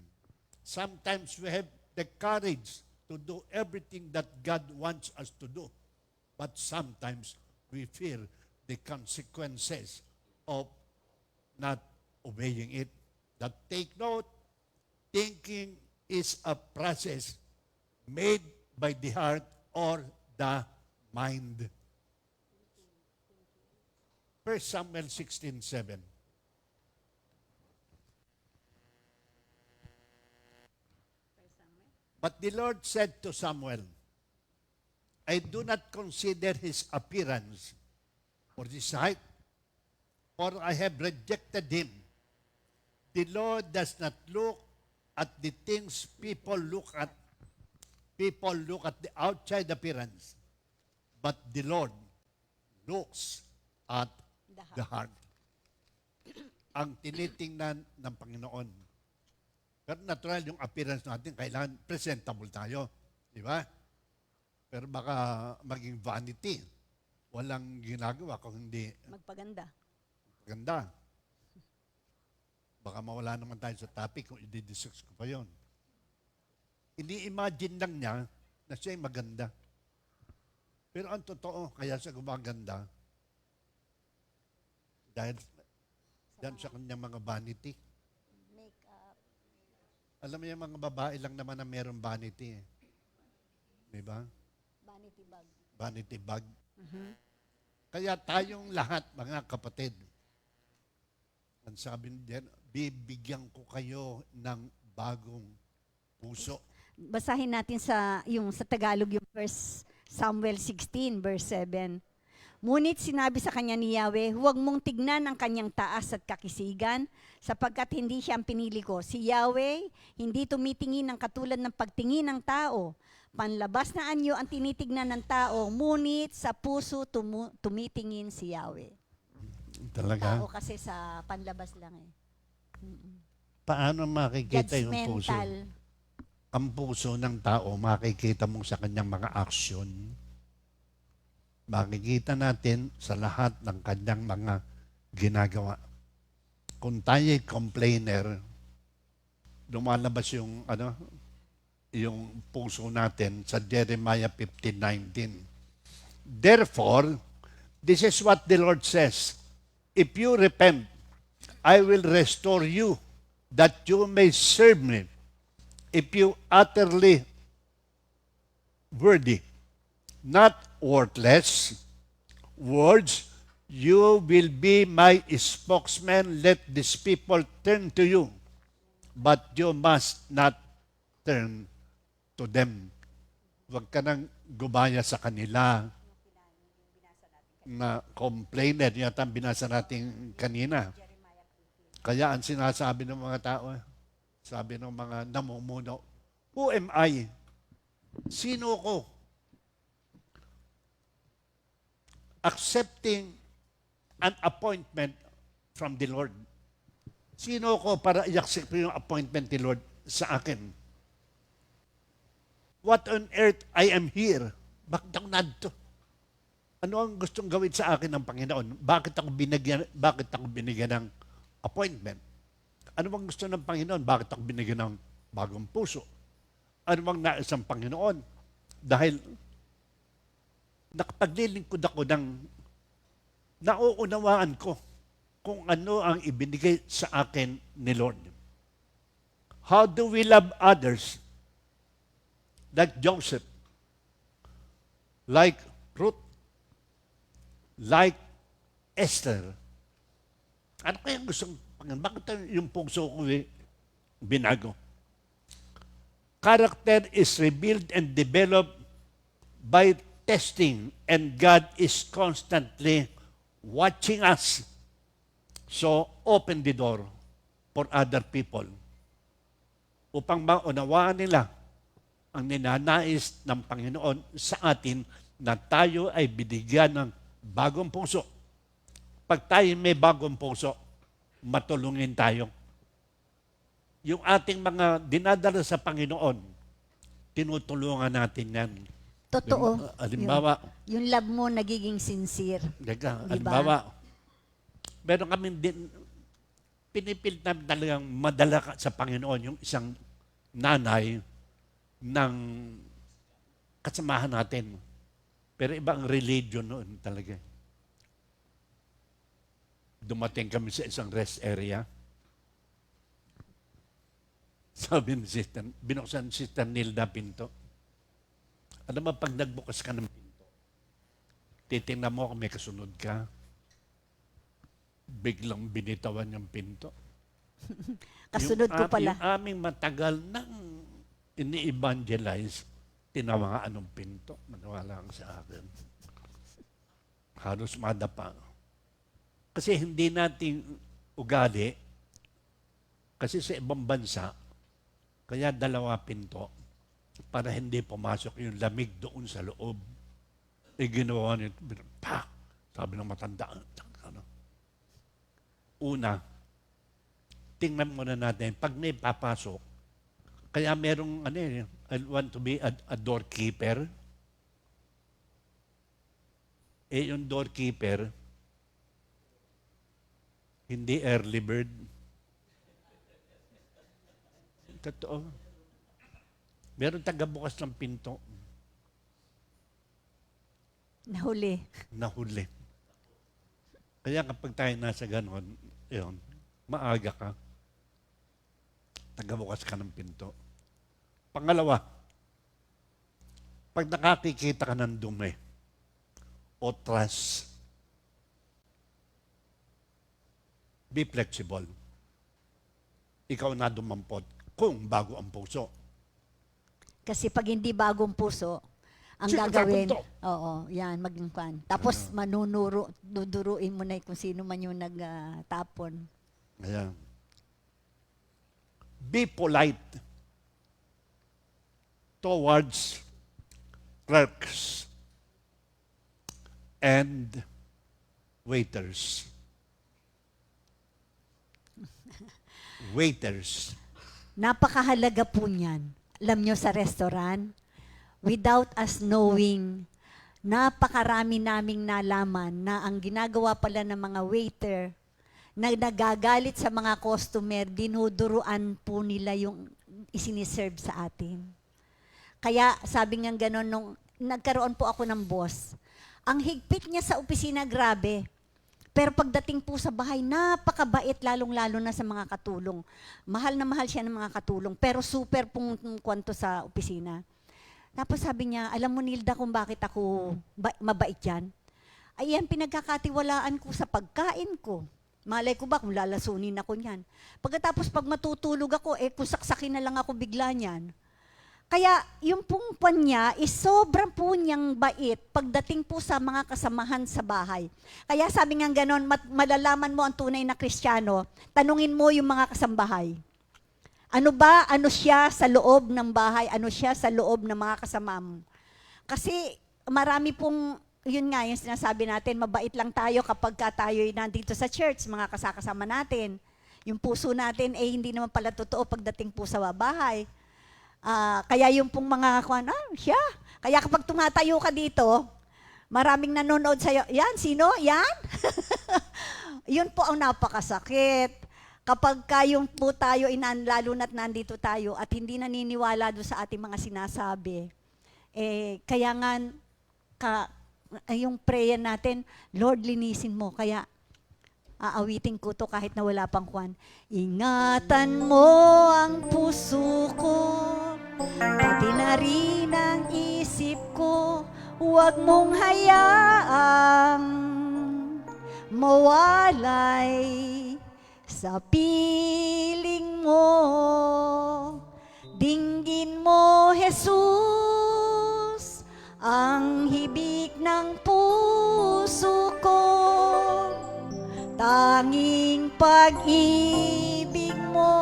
Sometimes we have the courage to do everything that God wants us to do. But sometimes we fear the consequences of not obeying it. That take note, thinking is a process made by the heart or the mind. 1 Samuel 16:7. But the Lord said to Samuel, I do not consider his appearance or his height, for I have rejected him. The Lord does not look at the things people look at. People look at the outside appearance, but the Lord looks at the heart. Ang tinitingnan ng Panginoon. Pero natural yung appearance natin, kailangan presentable tayo. Di ba? Pero baka maging vanity. Walang ginagawa kung hindi Magpaganda. ganda. Baka mawala naman tayo sa topic kung i-discuss ko pa yon. Ini-imagine lang niya na siya'y maganda. Pero ang totoo, kaya siya gumaganda, dahil sa kanyang mga vanity. Makeup. Alam mo yung mga babae lang naman na mayroong vanity. Di ba? Vanity bag. Vanity bag. Kaya tayong lahat, mga kapatid, ang sabi niyan, bibigyan ko kayo ng bagong puso. Basahin natin sa Tagalog yung 1 Samuel 16 verse 7. Ngunit sinabi sa kanya ni Yahweh, huwag mong tignan ang kanyang taas at kakisigan, sapagkat hindi siya ang pinili ko. Si Yahweh, hindi tumitingin ng katulad ng pagtingin ng tao. Panlabas na anyo ang tinitignan ng tao, ngunit sa puso tumitingin si Yahweh. Talaga? Tao kasi sa panlabas lang eh. Paano makikita yung puso? Judgmental. ang puso ng tao, makikita mo sa kanyang mga aksyon. Makikita natin sa lahat ng kanyang mga ginagawa. Kung tayo'y complainer, lumalabas yung yung puso natin sa Jeremiah 15:19. Therefore, this is what the Lord says, if you repent, I will restore you, that you may serve me. If you utterly worthy, not worthless words, you will be my spokesman. Let these people turn to you, but you must not turn to them. Huwag ka nang gumaya sa kanila na complainer, yata ang binasa natin kanina. Kaya ang sinasabi ng mga tao, sabi ng mga namumuno, who am I? Sino ko? Accepting an appointment from the Lord. Sino ko para i-accept yung appointment ni Lord sa akin? What on earth I am here? Bakit ako nandito? Ano ang gustong gawin sa akin ng Panginoon? Bakit ako binigyan ng appointment? Ano bang gusto ng Panginoon? Bakit ako binigyan ng bagong puso? Ano bang nais ng Panginoon? Dahil nakapaglilingkod ako ng nauunawaan ko kung ano ang ibinigay sa akin ni Lord. How do we love others? Like Joseph, like Ruth, like Esther. Ano kaya gustong Panginoon? Bakit yung puso ko binago? Character is revealed and developed by testing, and God is constantly watching us. So, open the door for other people upang maunawaan nila ang ninanais ng Panginoon sa atin na tayo ay binigyan ng bagong puso. Pag tayo may bagong puso, matulungin tayo. Yung ating mga dinadala sa Panginoon, tinutulungan natin yan. Totoo. Halimbawa, Yung love mo nagiging sincere. halimbawa, meron kami din, pinipilit namin talagang madala sa Panginoon yung isang nanay ng kasamahan natin. Pero iba ang religion noon talaga. Dumating kami sa isang rest area. Sabi ni sister, binuksan ni Sister Nilda pinto. Ano ba pag nagbukas ka ng pinto? Titingnan mo kung may kasunod ka. Biglang binitawan yung pinto. Kasunod ko pala. Yung aming matagal nang ini-evangelize, tinawangaan ng pinto. Maniwala ka sa akin. Halos madapa. Kasi hindi natin ugali, kasi sa ibang bansa, kaya dalawa pinto para hindi pumasok yung lamig doon sa loob. Ginawa niya, pa! Sabi ng matanda, ano? Una, tingnan muna natin, pag may papasok, kaya merong, I want to be a doorkeeper. Yung doorkeeper, hindi early bird. Totoo. Meron taga-bukas ng pinto. Nahuli. Nahuli. Kaya kapag tayo nasa ganon, yun, maaga ka. Taga-bukas ka ng pinto. Pangalawa, pag nakakikita ka ng dumi o trust, be flexible. Ikaw na dumampot kung bago ang puso. Kasi pag hindi bagong puso, ang Sino gagawin, tapunto? oo, yan, maging kwan. Tapos duduruin mo na kung sino man yung nagtapon. Ayan. Be polite towards clerks and waiters. Waiters. Napakahalaga po niyan. Alam nyo, sa restaurant, without us knowing, napakarami naming nalaman na ang ginagawa pala ng mga waiter na nagagalit sa mga customer, dinuduruan po nila yung isiniserve sa atin. Kaya sabi nga gano'n, nung nagkaroon po ako ng boss, ang higpit niya sa opisina, grabe. Pero pagdating po sa bahay, napakabait, lalong-lalo na sa mga katulong. Mahal na mahal siya ng mga katulong, pero super pong kwanto sa opisina. Tapos sabi niya, alam mo Nilda kung bakit ako mabait yan? Ayan, pinagkakatiwalaan ko sa pagkain ko. Malay ko ba kung lalasunin ako niyan? Pagkatapos pag matutulog ako, kung saksakin na lang ako bigla niyan. Kaya yung pong pan niya is sobrang po niyang bait pagdating po sa mga kasamahan sa bahay. Kaya sabi nga ganon, malalaman mo ang tunay na Kristiyano, tanungin mo yung mga kasambahay. Ano siya sa loob ng bahay, ano siya sa loob ng mga kasama mo. Kasi marami pong, yun nga yung sinasabi natin, mabait lang tayo kapag tayo'y nandito sa church, mga kasakasama natin. Yung puso natin, hindi naman pala totoo pagdating po sa bahay. Kaya yung pong mga siya. Kaya kapag tumatayo ka dito, maraming nanonood sa'yo, yan, sino? Yan? Yun po ang napakasakit. Kapag kayong po tayo, lalo na't nandito tayo, at hindi naniniwala doon sa ating mga sinasabi, kaya nga, yung prayer natin, Lord, linisin mo. Kaya, aawitin ko to kahit na wala pang kwan. Ingatan mo ang puso ko, pati na rin ang isip ko, huwag mong hayaang mawalay sa piling mo. Dinggin mo, Jesus, ang hibik ng puso ko. Tanging pag-ibig mo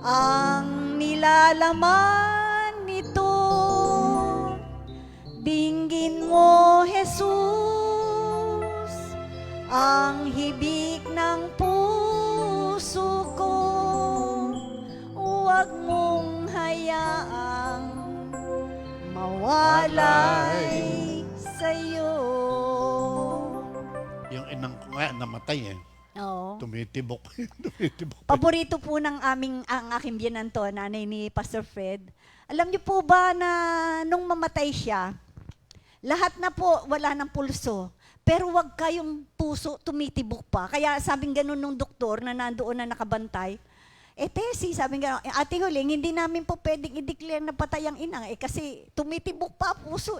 ang nilalaman nito. Dinggin mo, Jesus, ang hibik ng puso ko. Huwag mong hayaang mawalay sa'yo. Yung inang ko nga namatay Oo. Tumitibok. Paborito po ng ang aking biyanan to, nanay ni Pastor Fred. Alam niyo po ba na nung mamatay siya, lahat na po wala ng pulso, pero wag kayong puso tumitibok pa. Kaya sabing ganun nung doktor na nandoon na nakabantay, Tesi, sabi nga, Ate Huling, hindi namin po pwedeng i-declare na patay ang inang kasi tumitibok pa puso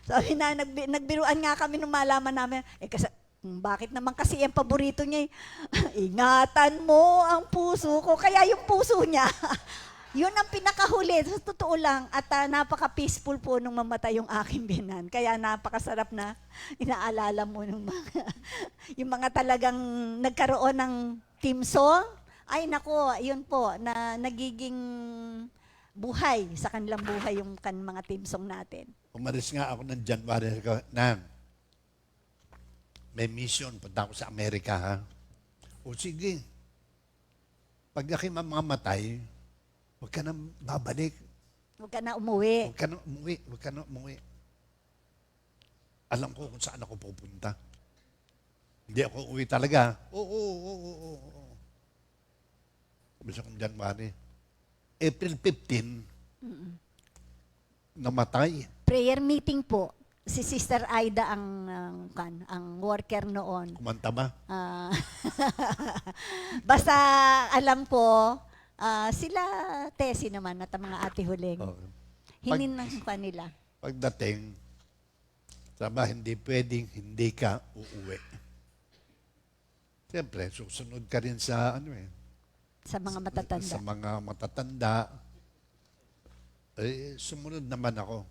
Sabi na, nagbiruan nga kami nung malaman namin, kasi, bakit naman kasi ang paborito niya, ingatan mo ang puso ko. Kaya yung puso niya, yun ang pinakahuli. Sa totoo lang, at napaka-peaceful po nung mamatay yung aking binan. Kaya napakasarap na inaalala mo yung mga talagang nagkaroon ng team song. Ay nako, yun po, na nagiging buhay sa kanilang buhay yung mga team song natin. Umalis nga ako ng January. May mission, punta ako sa Amerika, ha? O sige, pag aking mamamatay, huwag ka nang babalik. Huwag ka na umuwi. Huwag ka nang umuwi. Huwag ka nang umuwi. Alam ko kung saan ako pupunta. Hindi ako uwi talaga. Oo. Umalis akong January. April 15, namatay. Prayer meeting po. Si Sister Aida ang worker noon. Kumanta ba? Basta alam ko, sila Tesi naman at ang mga Ate Huling. Oh. Hinin ng kanila. Pagdating, sabi, hindi pwedeng hindi ka uuwi. Siyempre, susunod ka rin sa Sa mga matatanda. Sa mga matatanda. Sumunod naman ako.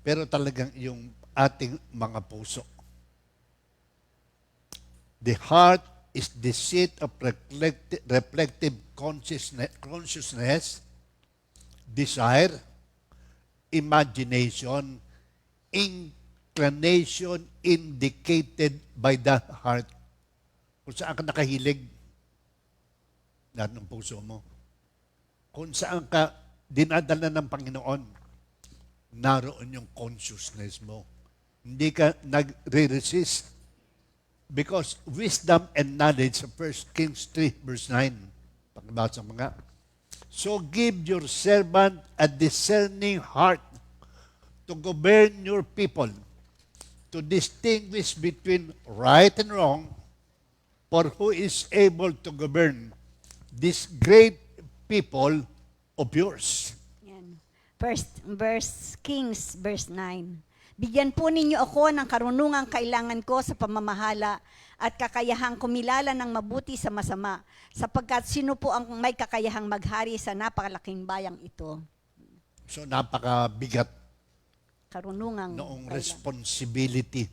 Pero talagang yung ating mga puso. The heart is the seat of reflective consciousness, desire, imagination, inclination indicated by the heart. Kung saan ka nakahilig, lahat ng puso mo. kung saan ka dinadala ng Panginoon, naroon yung consciousness mo. Hindi ka nagre-resist. Because wisdom and knowledge, 1 Kings 3 verse 9, pakibasa mo nga. So give your servant a discerning heart to govern your people, to distinguish between right and wrong, for who is able to govern this great people of yours. Yan. First verse Kings verse 9. Bigyan po ninyo ako ng karunungang kailangan ko sa pamamahala at kakayahang kumilala ng mabuti sa masama, sapagkat sino po ang may kakayahang maghari sa napakalaking bayang ito? So napakabigat Karunungang noong kailangan. responsibility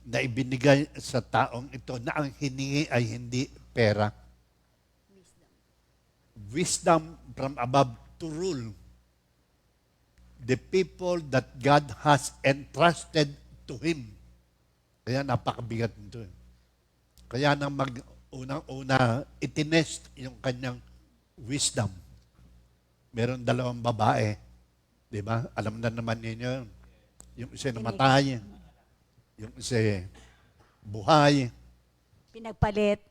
na ibinigay sa taong ito na ang hiningi ay hindi pera. Wisdom from above to rule the people that God has entrusted to Him. Kaya napakabigat nito. Kaya nang unang-una, itinest yung kanyang wisdom. Meron 2 babae. Di ba? Alam na naman ninyo yun. Yung isa namatay. Yung isa buhay. Pinagpalit.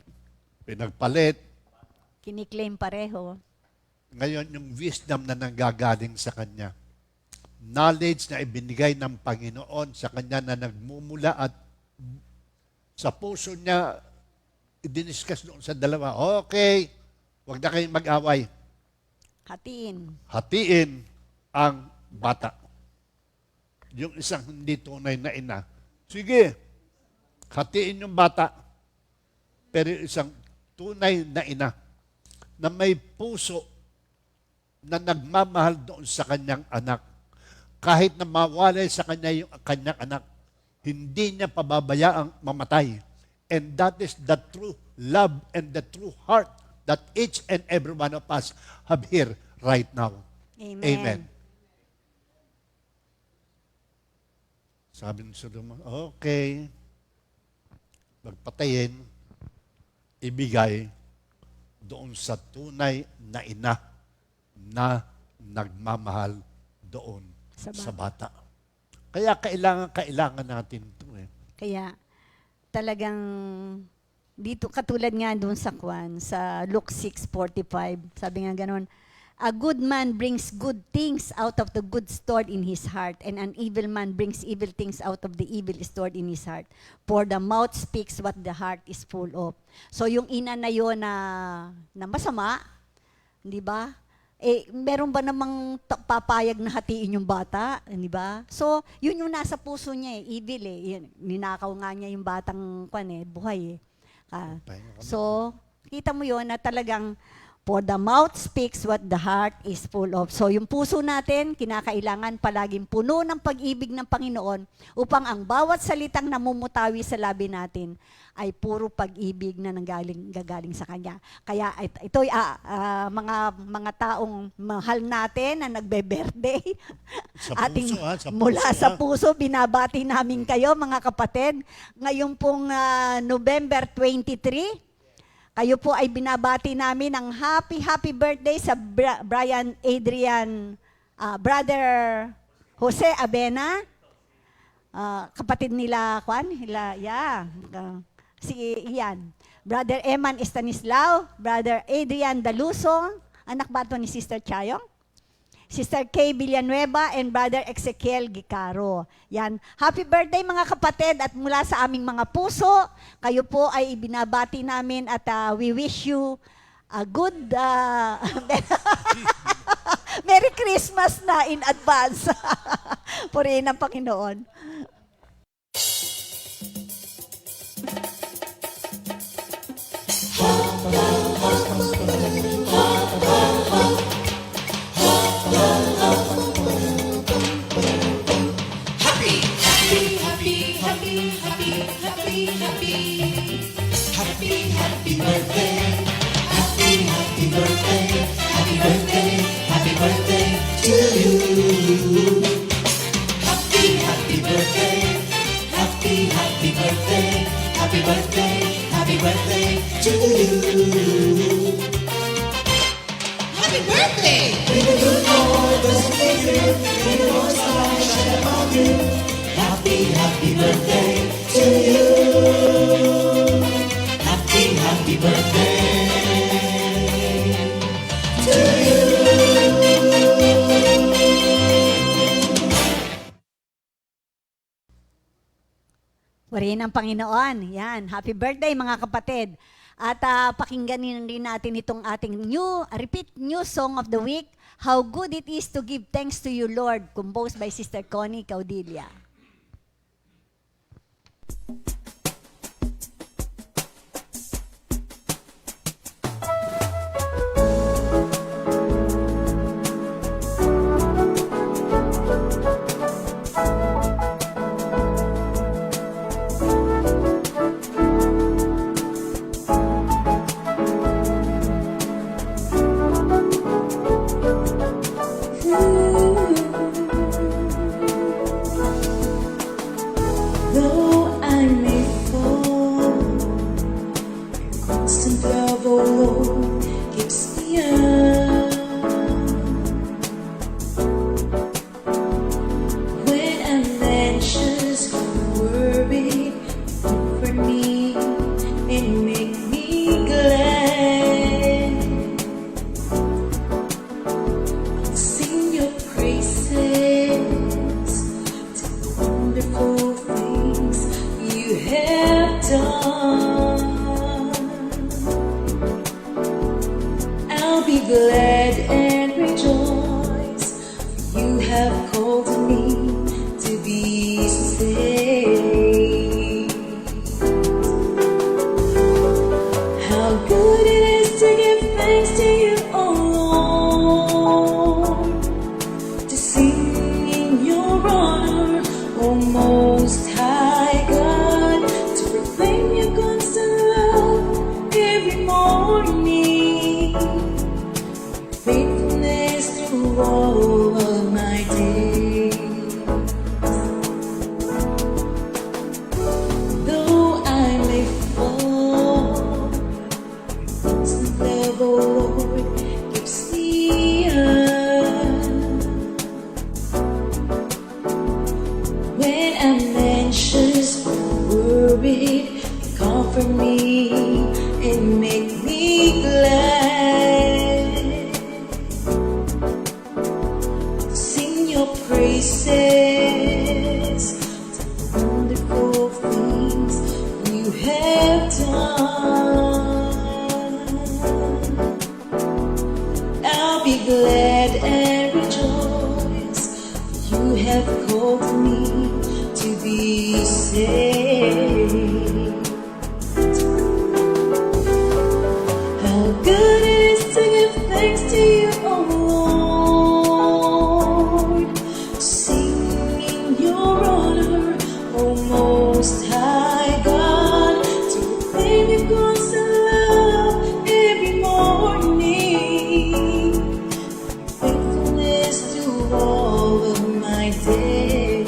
Kiniklaim pareho. Ngayon, yung wisdom na nanggagaling sa kanya, knowledge na ibinigay ng Panginoon sa kanya na nagmumula at sa puso niya, idiniscuss doon sa dalawa, okay, huwag na kayong mag-away. Hatiin ang bata. Yung isang hindi tunay na ina, sige, hatiin yung bata. Pero yung isang tunay na ina na may puso na nagmamahal doon sa kanyang anak, kahit na mawalay sa kanya yung kanyang anak, hindi niya pababayaang mamatay. And that is the true love and the true heart that each and every one of us have here right now. Amen. Amen. Sabi ng Solomon, okay, magpatayin, ibigay doon sa tunay na ina na nagmamahal doon sa bata. Kaya kailangan natin ito eh. Kaya talagang dito katulad nga doon sa Luke 6:45, sabi nga ganoon, a good man brings good things out of the good stored in his heart, and an evil man brings evil things out of the evil stored in his heart. For the mouth speaks what the heart is full of. So yung ina na yon na masama, di ba? Meron ba namang papayag na hatiin yung bata, di ba? So, yun yung nasa puso niya evil Yun, ninakaw nga niya yung batang buhay So, kita mo yun na talagang for the mouth speaks what the heart is full of. So, yung puso natin, kinakailangan palaging puno ng pag-ibig ng Panginoon upang ang bawat salitang namumutawi sa labi natin ay puro pag-ibig na gagaling sa Kanya. Kaya ito'y mga taong mahal natin na nagbe-birthday. Sa puso, mula sa puso, binabati namin kayo mga kapatid. Ngayon pong November 23, kayo po ay binabati namin ng happy birthday sa Brian Adrian, Brother Jose Abena, kapatid nila, si Ian. Brother Eman Estanislao, Brother Adrian Dalusong, anak ba ito ni Sister Chayong? Sister Kay Villanueva, and Brother Ezekiel Gicaro. Yan. Happy birthday mga kapatid, at mula sa aming mga puso, kayo po ay ibinabati namin at we wish you a good Merry Christmas na in advance. Purihin ang Panginoon. Happy birthday to you. Happy birthday! Happy birthday to you. Happy birthday to you. Purihin ang Panginoon. Yan. Happy birthday mga kapatid. At pakinggan rin natin itong ating repeat new song of the week, How Good It Is to Give Thanks to You, Lord, composed by Sister Connie Caudilla. Though I may fall, your constant love, oh Lord, keeps me up. When I'm anxious, worried, comfort me and make me glad. I'll sing your praises to the wonderful things you have done. I'll be glad and rejoice, for you have called me to be saved. How good it is to give thanks to you, oh Lord, to sing in your honor, O Most High God, to proclaim your constant love every morning, faithfulness through all of my days. Though I may fall, constant love, O Lord, keeps me up. When I'm anxious or worried, you comfort me and make me glad. Sing your praises to the wonderful things you have done. I'll be glad and rejoice, for you have called me to be saved. How good it is to give thanks to you, O Lord, to sing in your honor, O Most High God, to proclaim your constant love every morning, faithfulness through all of my days.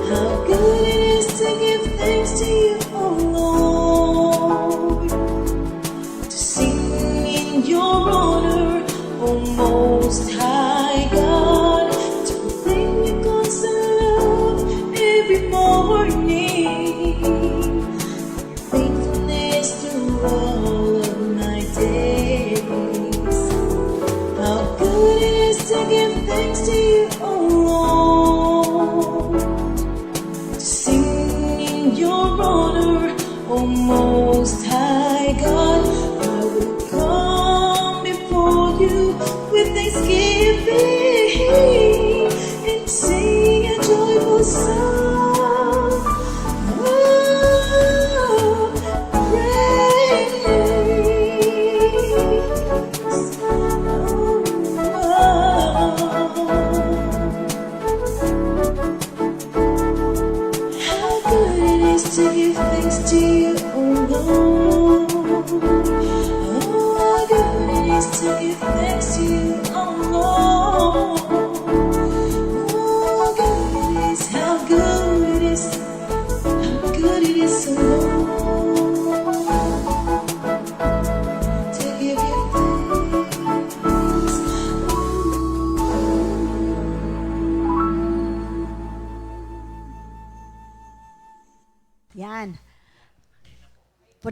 How good it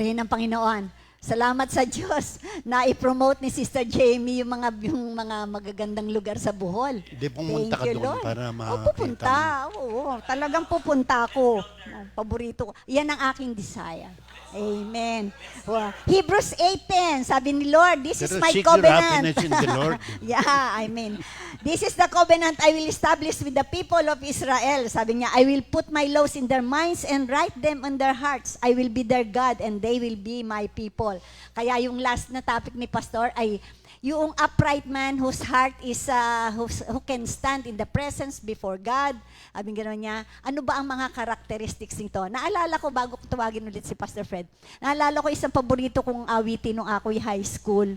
Purihin ang Panginoon. Salamat sa Diyos na i-promote ni Sister Jamie yung mga magagandang lugar sa Bohol. Hindi pumunta ka Thank you, doon Lord. para Oh, makita pupunta. Oo, talagang pupunta ako. Paborito ko. Yan ang aking desire. Amen. Wow. Hebrews 8:10, sabi ni Lord, this is Pero my seek your covenant. happiness in the Lord. Yeah, I mean, this is the covenant I will establish with the people of Israel. Sabi niya, I will put my laws in their minds and write them on their hearts. I will be their God and they will be my people. Kaya yung last na topic ni Pastor ay yung upright man whose heart is, who can stand in the presence before God. Sabi gano'n niya, ano ba ang mga characteristics nito? Naalala ko, bago ko tawagin ulit si Pastor Fred, naalala ko isang paborito kong awitin nung ako'y high school.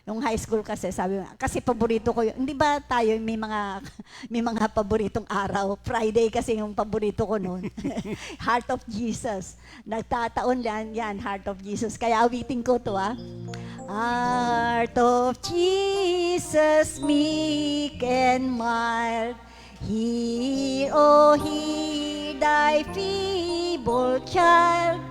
Nung high school kasi, sabi kasi paborito ko yun. Hindi ba tayo may mga paboritong araw? Friday kasi yung paborito ko noon. Heart of Jesus. Nagtataon yan, Heart of Jesus. Kaya awitin ko to, Heart of Jesus, meek and mild, hear, oh hear thy feeble child,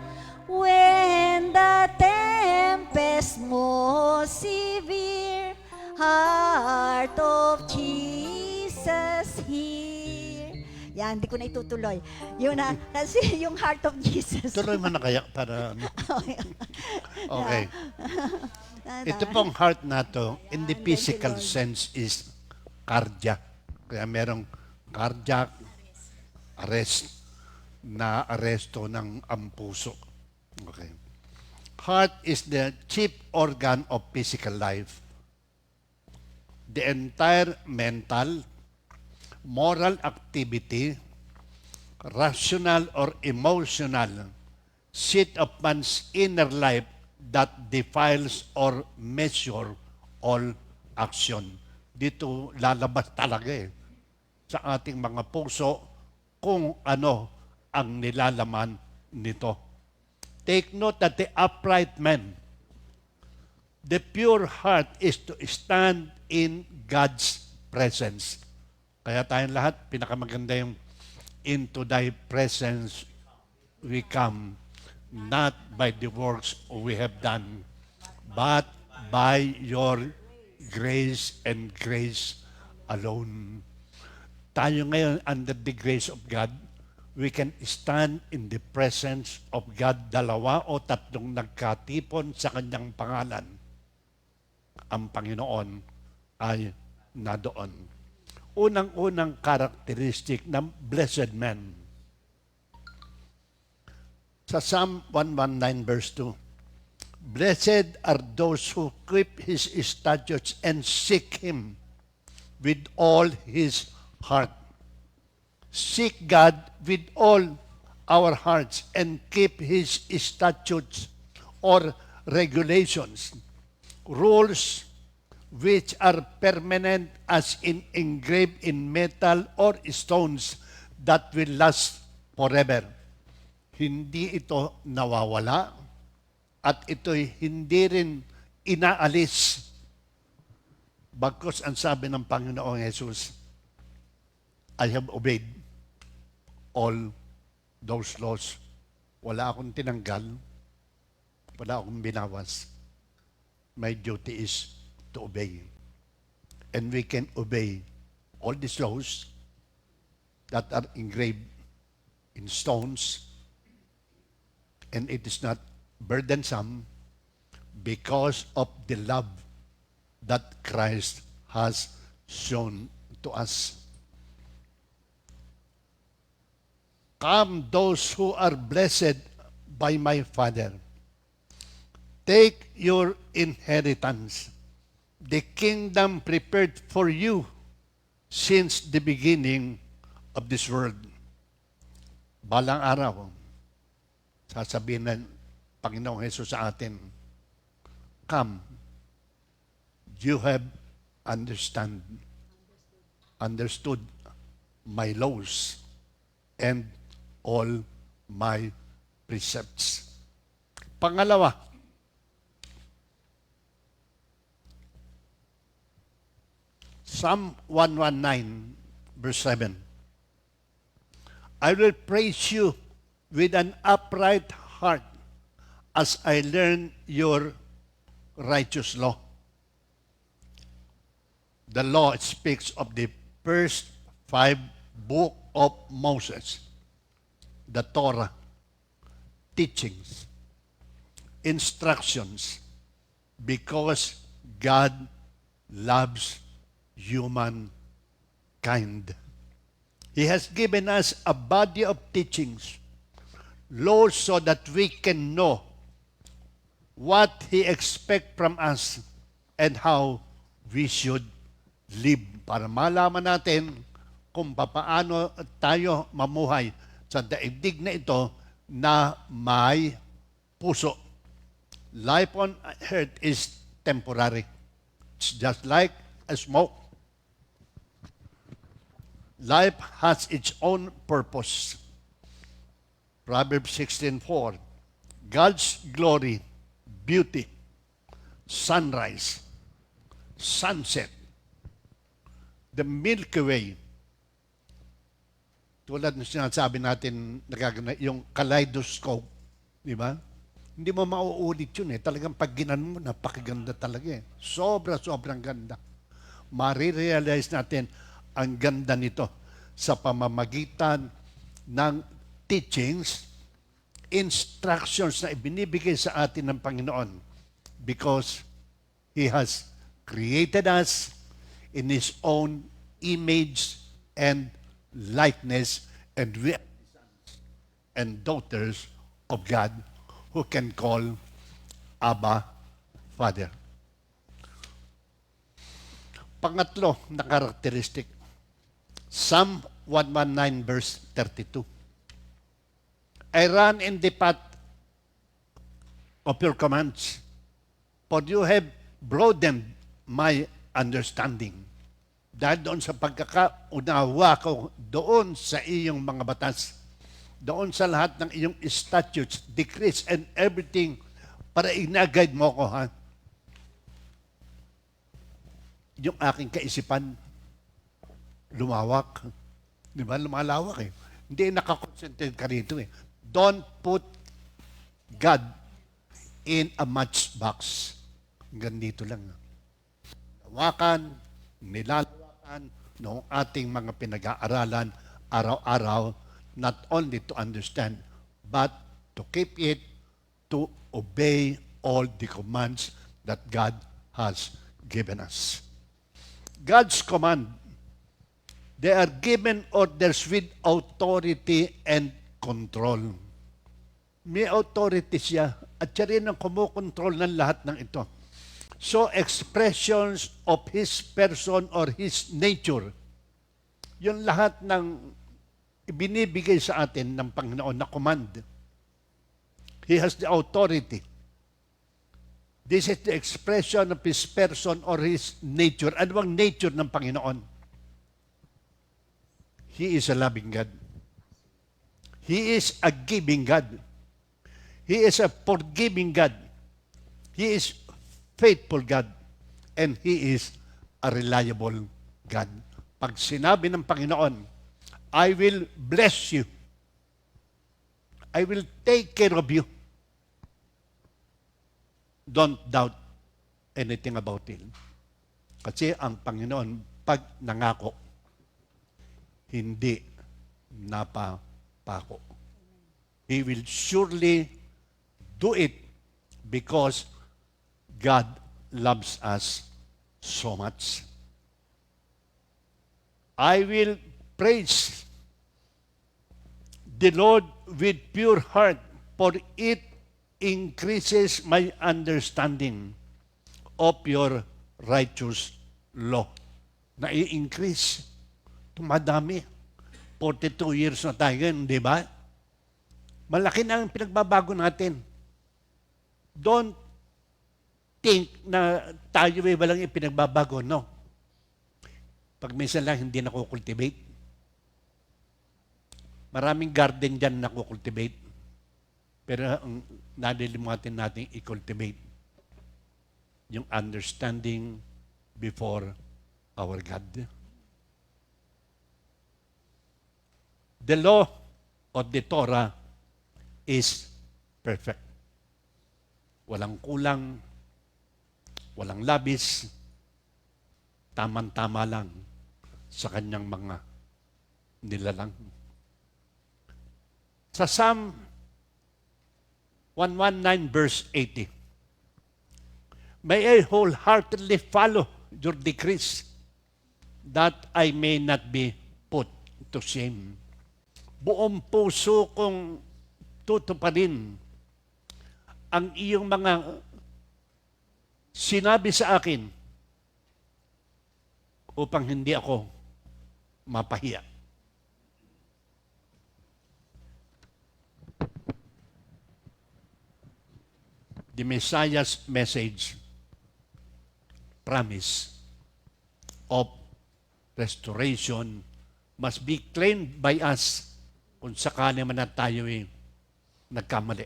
when the tempest most severe, heart of Jesus, hear. Yan, hindi ko na itutuloy. Yun na, kasi yung Heart of Jesus. Tuloy mo na kaya para ano. Okay. Ah, Ito pong heart na to, in the physical sense is cardiac. Kaya merong cardiac arrest na aresto ng ang puso. Okay. Heart is the chief organ of physical life. The entire mental, moral activity, rational or emotional seat of one's inner life that defiles or measure all action. Dito lalabas talaga sa ating mga puso kung ano ang nilalaman nito. Take note that the upright man, the pure heart is to stand in God's presence. Kaya tayong lahat, pinakamaganda yung into thy presence we come, not by the works we have done, but by your grace and grace alone. Tayo ngayon, under the grace of God, we can stand in the presence of God. 2 o 3 nagkatipon sa kanyang pangalan. Ang Panginoon ay nadoon. Unang-unang characteristic ng blessed man. Sa Psalm 119 verse 2, Blessed are those who keep His statutes and seek Him with all his heart. Seek God with all our hearts and keep His statutes or regulations, rules which are permanent as in engraved in metal or stones that will last forever. Hindi ito nawawala at ito'y hindi rin inaalis. Bagkus ang sabi ng Panginoong Jesus, I have obeyed all those laws. Wala akong tinanggal, wala akong binawas. My duty is to obey. And we can obey all these laws that are engraved in stones, and it is not burdensome because of the love that Christ has shown to us. Come, those who are blessed by my Father. Take your inheritance, the kingdom prepared for you since the beginning of this world. Balang araw, sasabihin ng Panginoong Jesus sa atin, come, you have understood my laws and all my precepts. Pangalawa, Psalm 119, verse 7. I will praise you with an upright heart. as I learn your righteous law. The law speaks of the first 5 book of Moses, the Torah, teachings, instructions, because God loves humankind. He has given us a body of teachings, laws, so that we can know what He expects from us and how we should live, para malaman natin kung paano tayo mamuhay sa daigdig na ito na may puso. Life on earth is temporary. It's just like a smoke. Life has its own purpose. Proverbs 16:4. God's glory, beauty, sunrise, sunset, the Milky Way. Tulad ng sinasabi natin, yung kaleidoscope, di ba? Hindi mo mauulit yun eh. Talagang pag ginanon mo, napakaganda talaga eh. Sobrang ganda. Marirealize natin ang ganda nito sa pamamagitan ng teachings, instructions na ibinibigay sa atin ng Panginoon, because He has created us in His own image and likeness, and we are sons and daughters of God who can call Abba, Father. Pangatlo na karakteristik, Psalm 119 verse 32. I run in the path of your commands, for you have broadened my understanding. Dahil doon sa pagkakaunawa ko doon sa iyong mga batas, doon sa lahat ng iyong statutes, decrees, and everything, para ina-guide mo ko, ha? Yung aking kaisipan, lumawak. Di ba? Lumalawak eh. Hindi nakakonsentrate ka rito eh. Don't put God in a matchbox. Hanggang dito lang. Lawakan, nilalawakan noong ating mga pinag-aaralan araw-araw, not only to understand, but to keep it, to obey all the commands that God has given us. God's command, they are given orders with authority and control. May authority siya at siya rin ang kumukontrol ng lahat ng ito. So, expressions of His person or His nature, yung lahat ng ibinibigay sa atin ng Panginoon na command. He has the authority. This is the expression of His person or His nature. Ano ang nature ng Panginoon? He is a loving God. He is a giving God. He is a forgiving God. He is faithful God. And He is a reliable God. Pag sinabi ng Panginoon, I will bless you. I will take care of you. Don't doubt anything about Him. Kasi ang Panginoon, pag nangako, hindi napapako. He will surely do it because God loves us so much. I will praise the Lord with pure heart, for it increases my understanding of your righteous law. Na-i-increase. Tumadami. 42 years na tayo, di ba? Malaki na ang pinagbabago natin. Don't think na tayo ay walang ipinagbabago. No. Pag minsan lang hindi nakukultivate. Maraming garden dyan nakukultivate. Pero ang nalilimutan natin i-cultivate yung understanding before our God. The law of the Torah is perfect. Walang kulang, walang labis, tamang-tama lang sa kanyang mga nilalang. Sa Psalm 119 verse 80, may I wholeheartedly follow your decrees that I may not be put to shame. Buong puso kong tutuparin ang iyong mga sinabi sa akin upang hindi ako mapahiya. The Messiah's message, promise of restoration must be claimed by us kung sakali man na tayo nagkamali.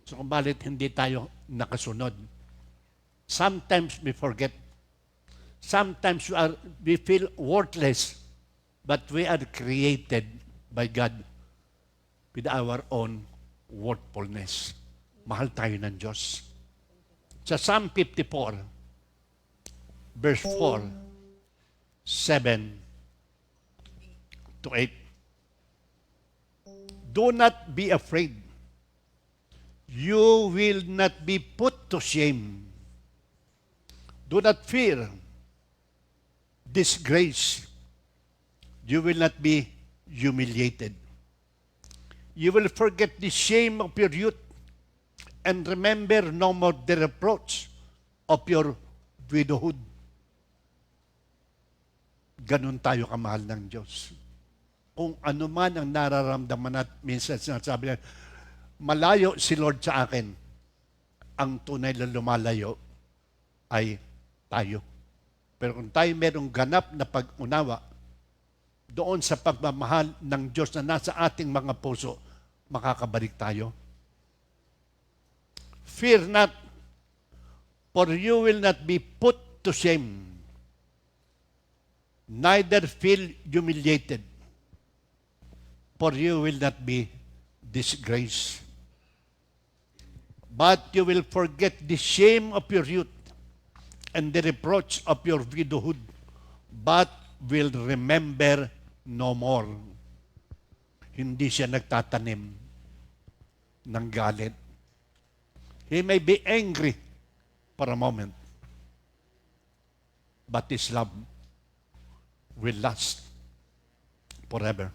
So kung bakit hindi tayo nakasunod. Sometimes we forget. Sometimes we feel worthless, but we are created by God with our own worthfulness. Mahal tayo ng Diyos. Sa Psalm 54, verse 4, 7 to 8, do not be afraid. You will not be put to shame. Do not fear disgrace. You will not be humiliated. You will forget the shame of your youth and remember no more the reproach of your widowhood. Ganun tayo kamahal ng Diyos. Kung ano man ang nararamdaman at minsan sinasabi niya, malayo si Lord sa akin, ang tunay na lumalayo ay tayo. Pero kung tayo merong ganap na pag-unawa doon sa pagmamahal ng Diyos na nasa ating mga puso, makakabalik tayo. Fear not, for you will not be put to shame, neither feel humiliated, for you will not be disgraced. But you will forget the shame of your youth and the reproach of your widowhood, but will remember no more. Hindi siya nagtatanim ng galit. He may be angry for a moment, but his love will last forever.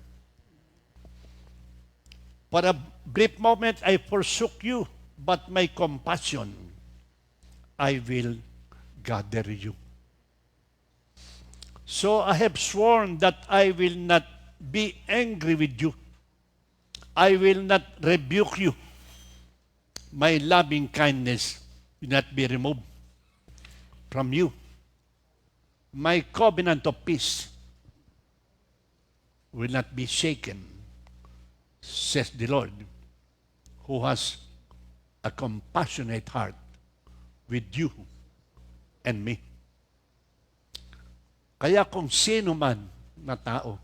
For a brief moment I forsook you, but my compassion I will gather you. So I have sworn that I will not be angry with you. I will not rebuke you. My loving kindness will not be removed from you. My covenant of peace will not be shaken, says the Lord, who has a compassionate heart with you and me. Kaya kung sino man na tao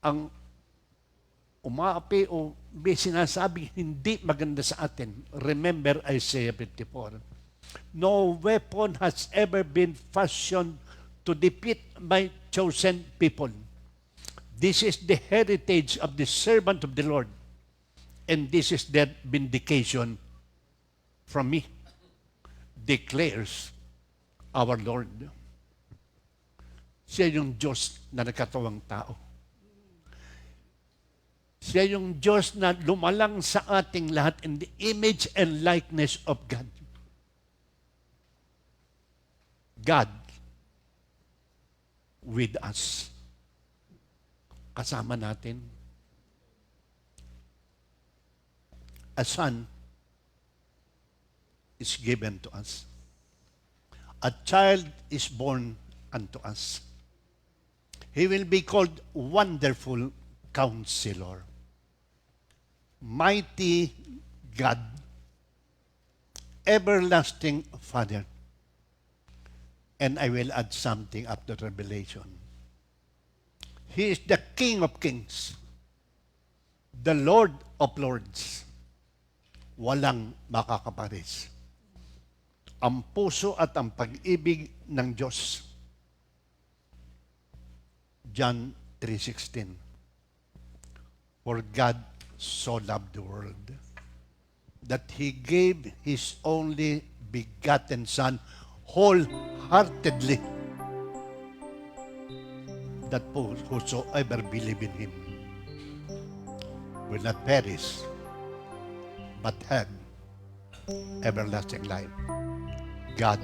ang umaapi o may sinasabi hindi maganda sa atin, remember Isaiah 54. No weapon has ever been fashioned to defeat my chosen people. This is the heritage of the servant of the Lord, and this is their vindication from me, declares our Lord. Siya yung Diyos na nagkatawang tao. Siya yung Diyos na lumalang sa ating lahat in the image and likeness of God. God with us. Kasama natin. A son is given to us. A child is born unto us. He will be called Wonderful Counselor, Mighty God, Everlasting Father. And I will add something after Revelation. He is the King of Kings, the Lord of Lords. walang makakaparis. Ang puso at ang pag-ibig ng Diyos. John 3:16. For God so loved the world that He gave His only begotten Son wholeheartedly, that whosoever believe in Him will not perish but have everlasting life. God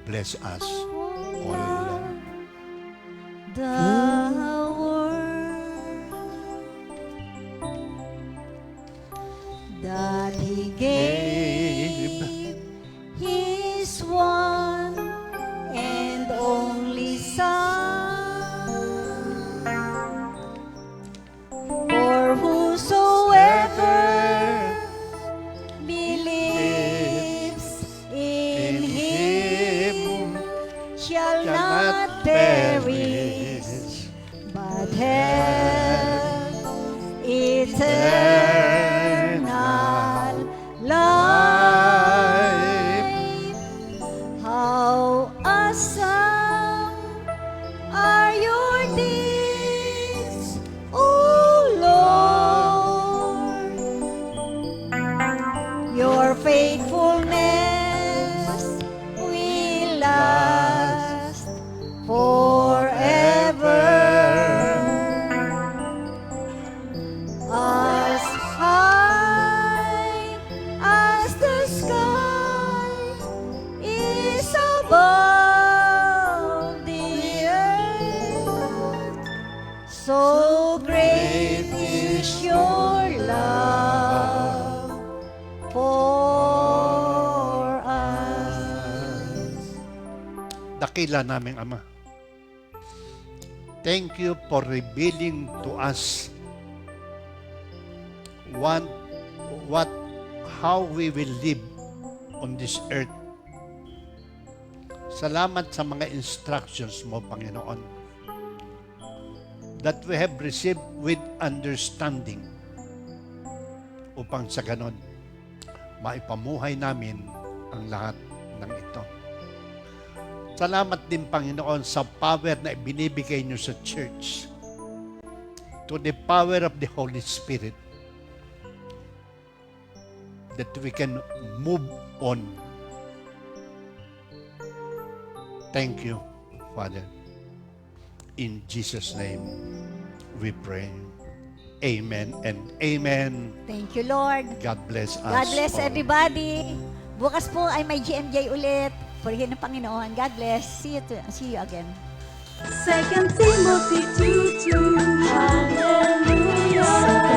bless us all. The word that He gave His one and only Son, for whosoever believes in Him shall not perish, but have eternal life. How awesome are your deeds, O Lord! Your faithfulness will last forever. As high as the sky is above the earth, so great is your love for us. Dakila naming Ama, thank you for revealing to us how we will live on this earth. Salamat sa mga instructions mo, Panginoon, that we have received with understanding, upang sa ganon, maipamuhay namin ang lahat ng ito. Salamat din, Panginoon, sa power na ibinibigay niyo sa church, to the power of the Holy Spirit, that we can move on. Thank you, Father. In Jesus' name, we pray. Amen and amen. Thank you, Lord. God bless us God bless all. everybody. Bukas po ay may GMJ ulit. Purihin ng Panginoon. God bless. See you again. 2 Timothy 2:2. Hallelujah.